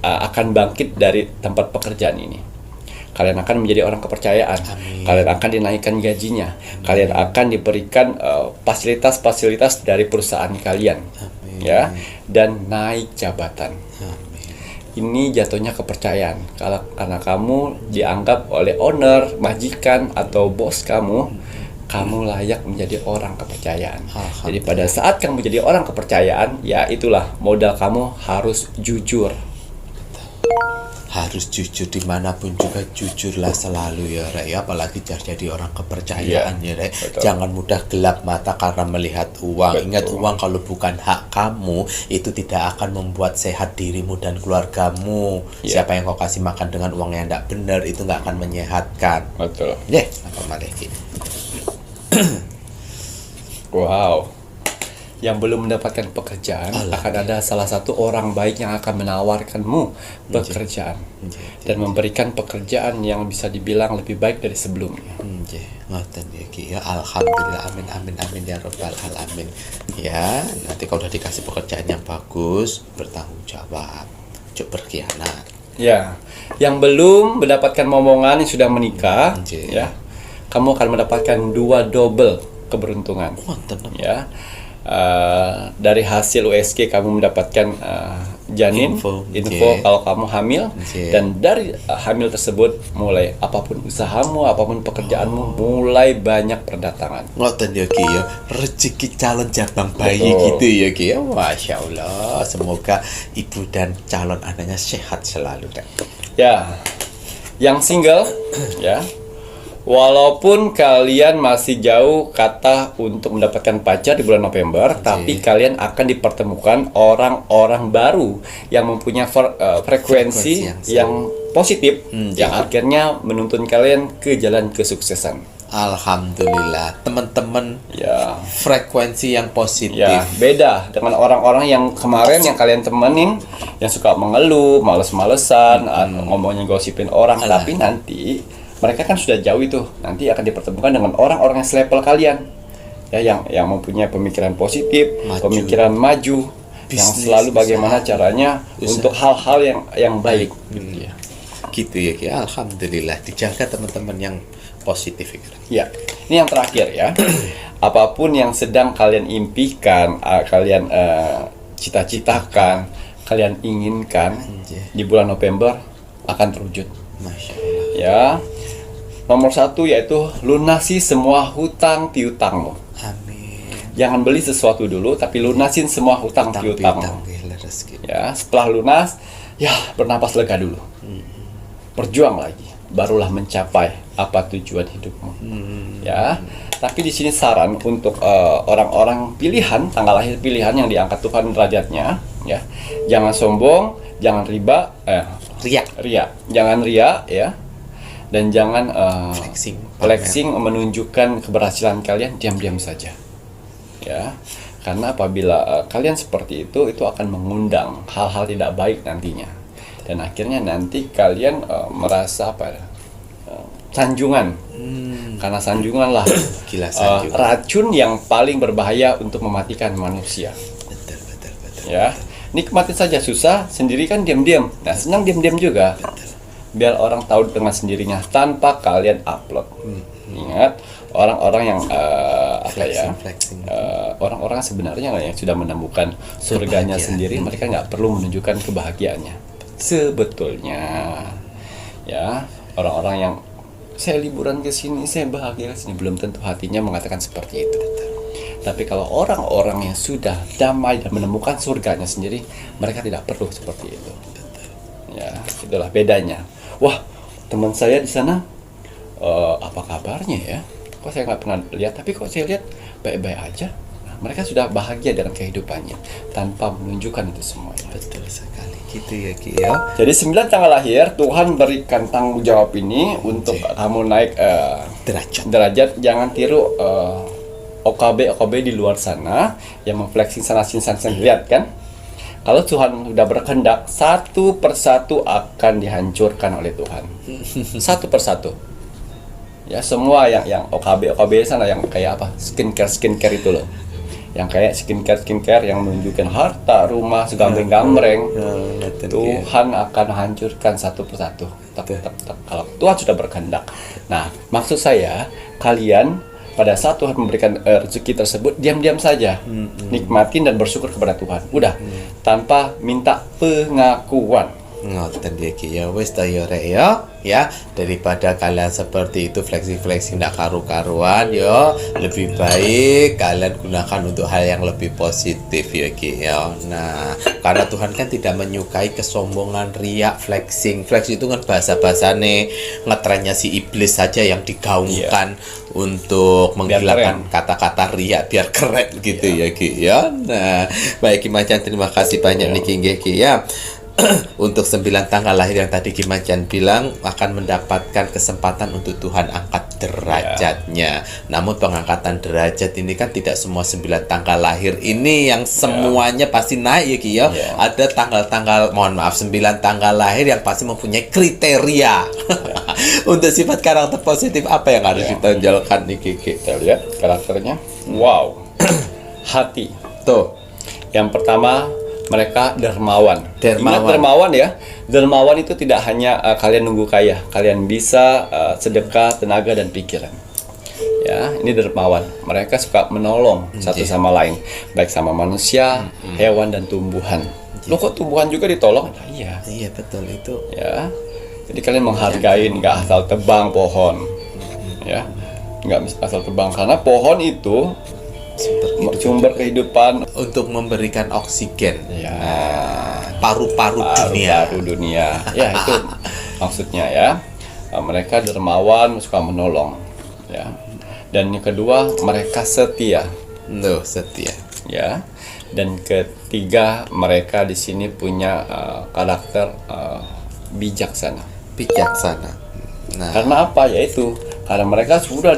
akan bangkit dari tempat pekerjaan ini. Kalian akan menjadi orang kepercayaan. Kalian akan dinaikkan gajinya. Kalian akan diberikan fasilitas-fasilitas dari perusahaan kalian. Ya, dan naik jabatan. ini jatuhnya kepercayaan. Karena kamu dianggap oleh owner, majikan atau bos kamu layak menjadi orang kepercayaan. Jadi pada saat kamu menjadi orang kepercayaan, ya itulah modal kamu harus jujur. Harus jujur dimanapun juga, jujurlah selalu ya Rek, apalagi jadi orang kepercayaan ya Rek. Betul. Jangan mudah gelap mata karena melihat uang. Betul. Ingat, uang kalau bukan hak kamu itu tidak akan membuat sehat dirimu dan keluargamu. Siapa yang kau kasih makan dengan uang yang tidak benar itu nggak akan menyehatkan. Betul. Apa malah gini. Wow. Yang belum mendapatkan pekerjaan, akan ada salah satu orang baik yang akan menawarkanmu pekerjaan dan memberikan pekerjaan yang bisa dibilang lebih baik dari sebelumnya. Ngoten ya, alhamdulillah, amin ya robbal alamin. Ya, nanti kalau udah dikasih pekerjaan yang bagus, bertanggung jawab, jangan berkhianat. Ya, yang belum mendapatkan momongan yang sudah menikah, ya, kamu akan mendapatkan 2 double keberuntungan. Ya. Dari hasil USG kamu mendapatkan janin, info kalau kamu hamil, dan dari hamil tersebut mulai apapun usahamu, apapun pekerjaanmu mulai banyak perdatangan. Ngoten ya Ki ya, rezeki calon jabang bayi gitu ya Ki ya. Masya Allah, semoga ibu dan calon anaknya sehat selalu Dek. Ya, yang single, ya. Walaupun kalian masih jauh kata untuk mendapatkan pacar di bulan November, tapi kalian akan dipertemukan orang-orang baru yang mempunyai frekuensi yang positif, yang akhirnya menuntun kalian ke jalan kesuksesan. Alhamdulillah, teman-teman, Ya, frekuensi yang positif. ya, beda dengan orang-orang yang kemarin yang kalian temenin, yang suka mengeluh, males-malesan, ngomongnya gosipin orang, tapi nanti mereka kan sudah jauh itu, nanti akan dipertemukan dengan orang-orang yang selevel kalian, ya, yang mempunyai pemikiran positif, pemikiran maju, yang selalu bagaimana caranya untuk hal-hal yang baik. Gitu ya Ki. Alhamdulillah, dijaga teman-teman yang positif ya. Ini yang terakhir ya. Apapun yang sedang kalian impikan, kalian cita-citakan, kalian inginkan di bulan November akan terwujud. Masya Allah. Ya. Nomor 1 yaitu lunasi semua hutang piutangmu. Amin. Jangan beli sesuatu dulu, tapi lunasin semua hutang piutangmu. Ya, setelah lunas, ya bernapas lega dulu. Berjuang lagi, barulah mencapai apa tujuan hidupmu. Ya, tapi di sini saran untuk orang-orang pilihan, tanggal lahir pilihan yang diangkat Tuhan derajatnya, ya. Jangan sombong, jangan ria, jangan ria, ya. Dan jangan flexing menunjukkan keberhasilan kalian, diam-diam saja, ya, karena apabila kalian seperti itu akan mengundang hal-hal tidak baik nantinya, dan akhirnya nanti kalian merasa sanjungan, karena sanjungan lah racun yang paling berbahaya untuk mematikan manusia. Betul. Ya, nikmatin saja, susah sendiri kan diam-diam, nah senang diam-diam juga. Biar orang tahu dengan sendirinya tanpa kalian upload. Ingat, orang-orang yang orang-orang sebenarnya yang sudah menemukan surganya sendiri, mereka nggak perlu menunjukkan kebahagiaannya. Sebetulnya, ya, orang-orang yang saya liburan ke sini, saya bahagia ke sini, belum tentu hatinya mengatakan seperti itu. Tapi kalau orang-orang yang sudah damai dan menemukan surganya sendiri, mereka tidak perlu seperti itu. Ya, itulah bedanya. Wah, teman saya di sana apa kabarnya ya? Kok saya nggak pernah lihat, tapi kok saya lihat baik-baik aja. Nah, mereka sudah bahagia dengan kehidupannya tanpa menunjukkan itu semua. Betul sekali, gitu ya Ki ya. Jadi 9 tanggal lahir, Tuhan berikan tanggung jawab ini untuk kamu naik derajat. Jangan tiru OKB di luar sana yang memflexing sana sini. Lihat kan? Kalau Tuhan sudah berkehendak, satu persatu akan dihancurkan oleh Tuhan. Satu persatu. Ya, semua yang OKB sana yang kayak apa? Skincare itu loh. Yang kayak skincare yang menunjukkan harta, rumah, segambreng-gambreng. Tuhan akan hancurkan satu persatu. Kalau Tuhan sudah berkehendak. Nah, maksud saya, kalian pada saat Tuhan memberikan rezeki tersebut, diam-diam saja, nikmatin dan bersyukur kepada Tuhan. Udah, tanpa minta pengakuan. Ngoten iki ya wis ta ya rek ya daripada kalian seperti itu fleksi-fleksi ndak karu-karuan ya lebih baik kalian gunakan untuk hal yang lebih positif ya Ki ya. Nah, karena Tuhan kan tidak menyukai kesombongan, riak, flexing. Flex itu kan bahasa-bahasane ngetrennya si iblis saja yang digaungkan untuk menghilangkan kata-kata riak biar keren gitu ya Ki ya. Nah, baik Ki Macan, terima kasih banyak nih Ki ya. Untuk 9 tanggal lahir yang tadi Ki Macan bilang akan mendapatkan kesempatan untuk Tuhan angkat derajatnya. Namun pengangkatan derajat ini kan tidak semua 9 tanggal lahir ini yang semuanya pasti naik ya Ki ya. Ada tanggal-tanggal, mohon maaf, 9 tanggal lahir yang pasti mempunyai kriteria. Untuk sifat karakter positif apa yang harus ditonjolkan nih Ki? Kita lihat karakternya. Wow. Hati. Tuh. Yang pertama, mereka dermawan. Dermawan. Ingat dermawan ya. Dermawan itu tidak hanya kalian nunggu kaya, kalian bisa sedekah, tenaga dan pikiran. Ya, ini dermawan. Mereka suka menolong satu sama lain, baik sama manusia, hewan dan tumbuhan. Lo kok tumbuhan juga ditolong? Nah, iya. Iya betul itu. Ya. Jadi kalian menghargai, nggak asal tebang pohon. Ya. Nggak asal tebang karena pohon itu sumber kehidupan untuk memberikan oksigen. Ya. Paru-paru dunia. Paru dunia. Ya, itu maksudnya ya. Mereka dermawan, suka menolong. Ya. Dan yang kedua, mereka setia. Loh, setia. Ya. Dan ketiga, mereka di sini punya karakter bijaksana. Bijaksana. Nah, Karena apa? Yaitu karena mereka sudah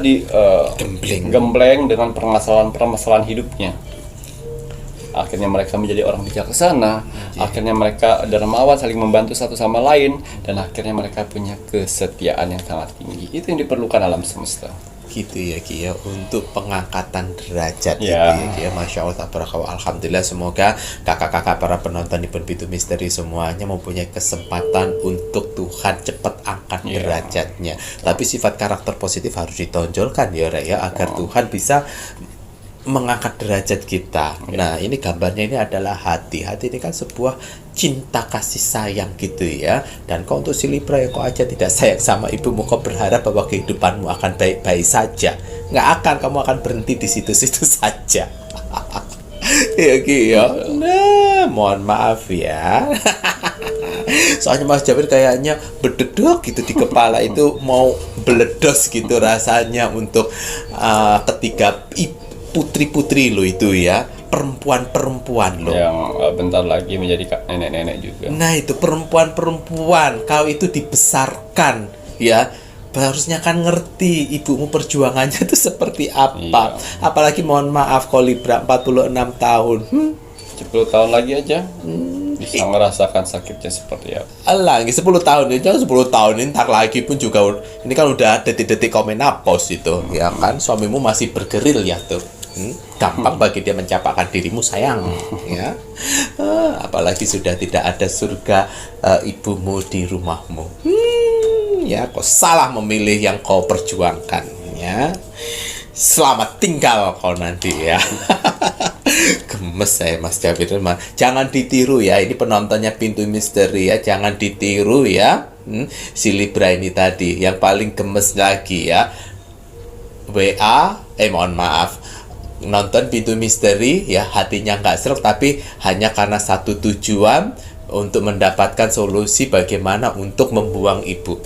gembleng dengan permasalahan-permasalahan hidupnya. Akhirnya mereka menjadi orang bijaksana, akhirnya mereka dermawan, saling membantu satu sama lain, dan akhirnya mereka punya kesetiaan yang sangat tinggi. Itu yang diperlukan alam semesta. gitu ya Ki ya, untuk pengangkatan derajat gitu Ya. ya Ki ya. Masya Allah tabarakallah. Alhamdulillah, semoga kakak-kakak para penonton di Pintu Misteri semuanya mempunyai kesempatan untuk Tuhan cepat angkat derajatnya. Tapi sifat karakter positif harus ditonjolkan ya Rek ya, agar Tuhan bisa mengangkat derajat kita. Nah, ini gambarnya ini adalah hati. Hati ini kan sebuah cinta kasih sayang gitu ya. Dan kau untuk si Libra ya, kau aja tidak sayang sama ibumu, kau berharap bahwa kehidupanmu akan baik-baik saja. Nggak akan, kamu akan berhenti di situ-situ saja. Ya Ki ya. Nah, mohon maaf ya. Soalnya Mas Jawir kayaknya berdedok gitu di kepala itu mau beledos gitu rasanya untuk ketiga putri-putri lo itu ya, perempuan-perempuan lo yang bentar lagi menjadi nenek-nenek juga. Nah itu perempuan-perempuan, kau itu dibesarkan ya, harusnya kan ngerti ibumu perjuangannya itu seperti apa. Apalagi mohon maaf kau Libra 46 tahun 10 tahun lagi aja bisa merasakan sakitnya seperti apa. Alah, 10 tahun ini, 10 tahun ini, ntar lagi pun juga ini kan udah detik-detik kau menopause itu ya kan, suamimu masih bergeril ya tuh. Gampang bagi dia mencapakan dirimu sayang ya. Apalagi sudah tidak ada surga ibumu di rumahmu. Ya kau salah memilih yang kau perjuangkan ya. Selamat tinggal kau nanti ya. Gemes saya Mas Jawir. Jangan ditiru ya, ini penontonnya Pintu Misteri ya, jangan ditiru ya. Si Libra ini tadi yang paling gemes lagi ya, mohon maaf, nonton Pintu Misteri ya, hatinya nggak serok, tapi hanya karena satu tujuan, untuk mendapatkan solusi bagaimana untuk membuang ibu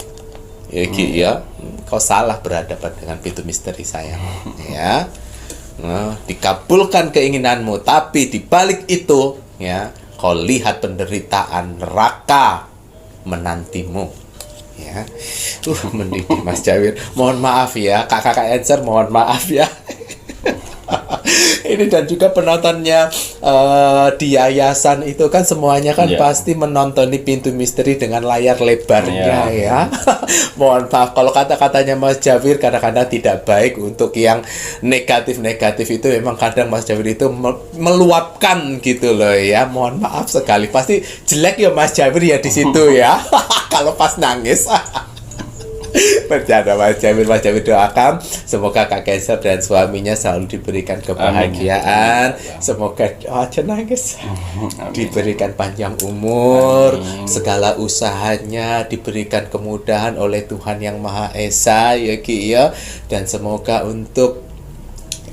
ya Ki ya. Kau salah berhadapan dengan Pintu Misteri sayang ya. Nah, dikabulkan keinginanmu, tapi di balik itu ya, kau lihat penderitaan neraka menantimu ya. Mendidih Mas Jawir. Mohon maaf ya, kakak answer, mohon maaf ya. Ini dan juga penontonnya di yayasan itu kan semuanya kan pasti menonton di Pintu Misteri dengan layar lebarnya ya. Mohon maaf kalau kata-katanya Mas Jawir kadang-kadang tidak baik untuk yang negatif-negatif itu, memang kadang Mas Jawir itu meluapkan gitu loh ya. Mohon maaf sekali, pasti jelek ya Mas Jawir ya di situ ya. Kalau pas nangis. Bercanda Mas Jamil. Mas Jamil doakan semoga Kak Kensa dan suaminya selalu diberikan kebahagiaan. Semoga nangis. Diberikan panjang umur, segala usahanya diberikan kemudahan oleh Tuhan Yang Maha Esa ya Ki ya. Dan semoga untuk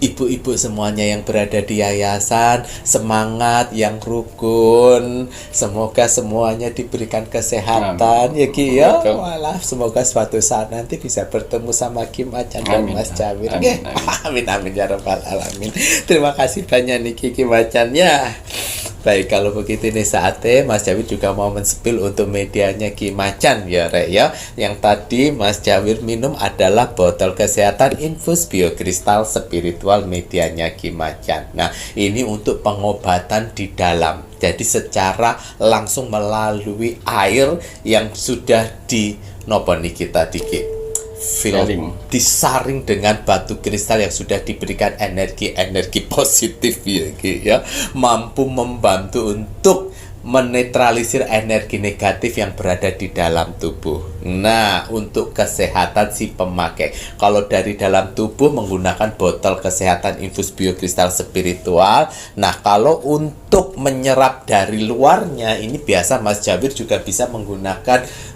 ibu-ibu semuanya yang berada di yayasan, semangat yang rukun. Semoga semuanya diberikan kesehatan ya Ki ya. Walah, semoga suatu saat nanti bisa bertemu sama Kim Macan dan Mas Jamil. Amin amin ya rabbal alamin. Terima kasih banyak nih Kim Macan ya. Baik, kalau begitu nih saatnya Mas Jawir juga mau men-spill untuk medianya Ki Macan ya Rek ya. Yang tadi Mas Jawir minum adalah botol kesehatan infus biokristal spiritual medianya Ki Macan. Nah, ini untuk pengobatan di dalam. Jadi secara langsung melalui air yang sudah kita dikit. Disaring dengan batu kristal yang sudah diberikan energi positif ya, mampu membantu untuk menetralisir energi negatif yang berada di dalam tubuh. Nah, untuk kesehatan si pemakai, kalau dari dalam tubuh menggunakan botol kesehatan infus biokristal spiritual. Nah, kalau untuk menyerap dari luarnya, ini biasa Mas Jawir juga bisa menggunakan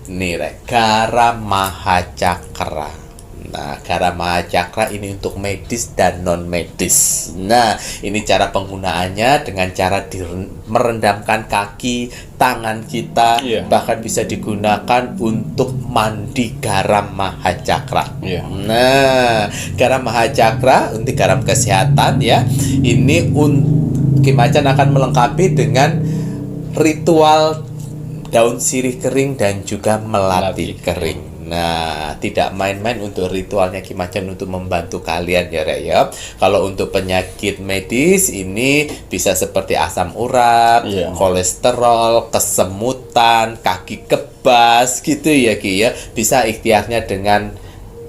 Garam Mahacakra. Nah, Garam Mahacakra ini untuk medis dan non medis. Nah, ini cara penggunaannya dengan cara merendamkan kaki, tangan kita, bahkan bisa digunakan untuk mandi garam Mahacakra. Nah, garam Mahacakra untuk garam kesehatan ya. Ini Kim Macan akan melengkapi dengan ritual daun sirih kering dan juga melati kering. Nah, tidak main-main untuk ritualnya Kim Macan untuk membantu kalian ya Rek ya. Kalau untuk penyakit medis ini bisa seperti asam urat, kolesterol, kesemutan, kaki kebas gitu ya Ki ya. Bisa ikhtiarnya dengan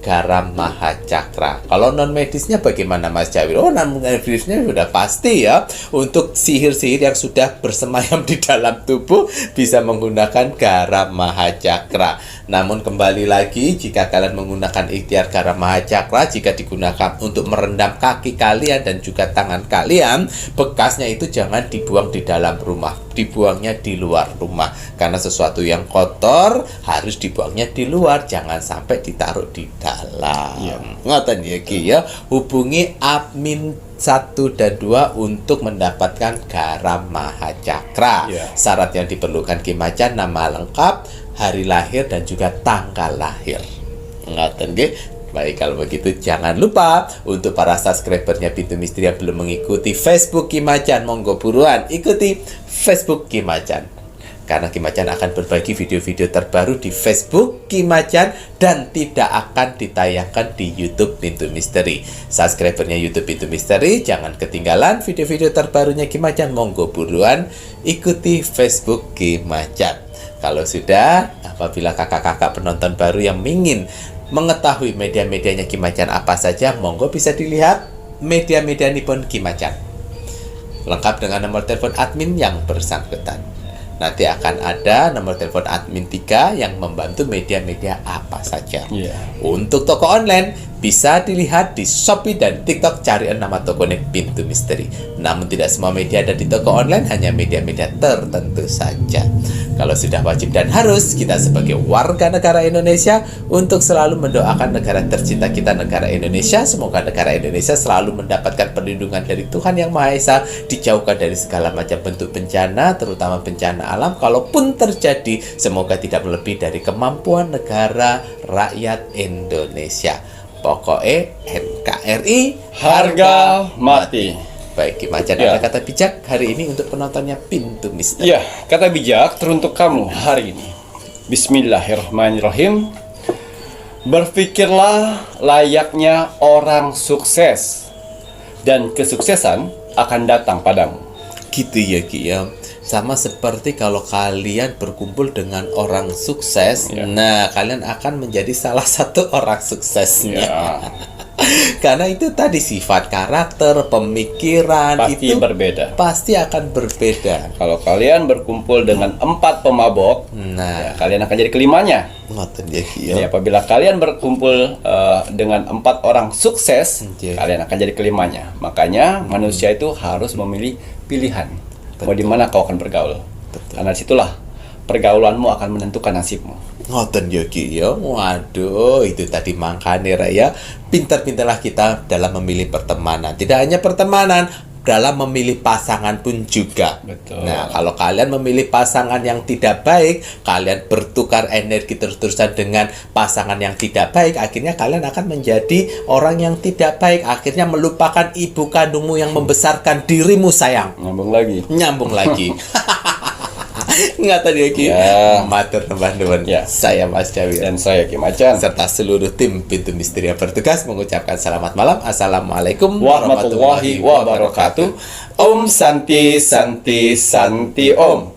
Garam Mahacakra. Kalau non medisnya bagaimana Mas Jawir? Oh, non medisnya sudah pasti ya. Untuk sihir-sihir yang sudah bersemayam di dalam tubuh bisa menggunakan Garam Mahacakra. Namun kembali lagi, jika kalian menggunakan ikhtiar Garam Mahacakra, jika digunakan untuk merendam kaki kalian dan juga tangan kalian, bekasnya itu jangan dibuang di dalam rumah, dibuangnya di luar rumah. Karena sesuatu yang kotor harus dibuangnya di luar, jangan sampai ditaruh di dalam. Ngoten ya Ki ya. Hubungi admin 1 dan 2 untuk mendapatkan Garam Mahacakra. Syarat yang diperlukan Kim Macan, nama lengkap, hari lahir dan juga tanggal lahir. Ngoten nggih. Baik, kalau begitu jangan lupa untuk para subscribernya Pintu Misteri yang belum mengikuti Facebook Kim Macan, monggo buruan ikuti Facebook Kim Macan. Karena Kim Macan akan berbagi video-video terbaru di Facebook Kim Macan dan tidak akan ditayangkan di YouTube Pintu Misteri. Subscribernya YouTube Pintu Misteri, jangan ketinggalan video-video terbarunya Kim Macan. Monggo buruan ikuti Facebook Kim Macan. Kalau sudah, apabila kakak-kakak penonton baru yang ingin mengetahui media-medianya Kim Macan apa saja, monggo bisa dilihat media-media Nippon Kim Macan. Lengkap dengan nomor telepon admin yang bersangkutan. Nanti akan ada nomor telepon admin 3 yang membantu media-media apa saja. Untuk toko online bisa dilihat di Shopee dan TikTok, cari nama tokonya Pintu Misteri. Namun tidak semua media ada di toko online, hanya media-media tertentu saja. Kalau sudah wajib dan harus, kita sebagai warga negara Indonesia untuk selalu mendoakan negara tercinta kita, negara Indonesia. Semoga negara Indonesia selalu mendapatkan perlindungan dari Tuhan Yang Maha Esa, dijauhkan dari segala macam bentuk bencana, terutama bencana alam. Kalaupun terjadi, semoga tidak melebihi dari kemampuan negara rakyat Indonesia. Pokoknya NKRI harga mati. Baik, Kim Macan, ada kata bijak hari ini untuk penontonnya Pintu Misteri. Kata bijak teruntuk kamu hari ini. Bismillahirrahmanirrahim. Berpikirlah layaknya orang sukses, dan kesuksesan akan datang padamu. Gitu ya Ki ya. Sama seperti kalau kalian berkumpul dengan orang sukses, nah kalian akan menjadi salah satu orang suksesnya. Karena itu tadi sifat karakter, pemikiran Pasti itu berbeda. pasti akan berbeda. Kalau kalian berkumpul dengan 4 pemabok, Nah, ya, kalian akan jadi kelimanya. ngoten ya Ki, Jadi ya. apabila kalian berkumpul dengan 4 orang sukses, Iya. kalian akan jadi kelimanya. Makanya manusia itu harus memilih pilihan. Mau di mana kau akan bergaul. Karena disitulah pergaulanmu akan menentukan nasibmu. Ngoten ya Ki, ya. Waduh, itu tadi makanya Raya, pintar-pintarlah kita dalam memilih pertemanan. Tidak hanya pertemanan, dalam memilih pasangan pun juga. Betul. Nah, kalau kalian memilih pasangan yang tidak baik, kalian bertukar energi terus-terusan dengan pasangan yang tidak baik, akhirnya kalian akan menjadi orang yang tidak baik, akhirnya melupakan ibu kandungmu yang membesarkan dirimu, sayang. Nyambung lagi. Nyambung lagi. Nggak tadi ya Ki? Ya. Matur teman-teman. Ya. Saya Mas Cawir Dan saya Kim Acan. serta seluruh tim Pintu Misteri yang bertugas mengucapkan selamat malam. Assalamualaikum Warahmatullahi wabarakatuh. Om Santi Santi Santi Om.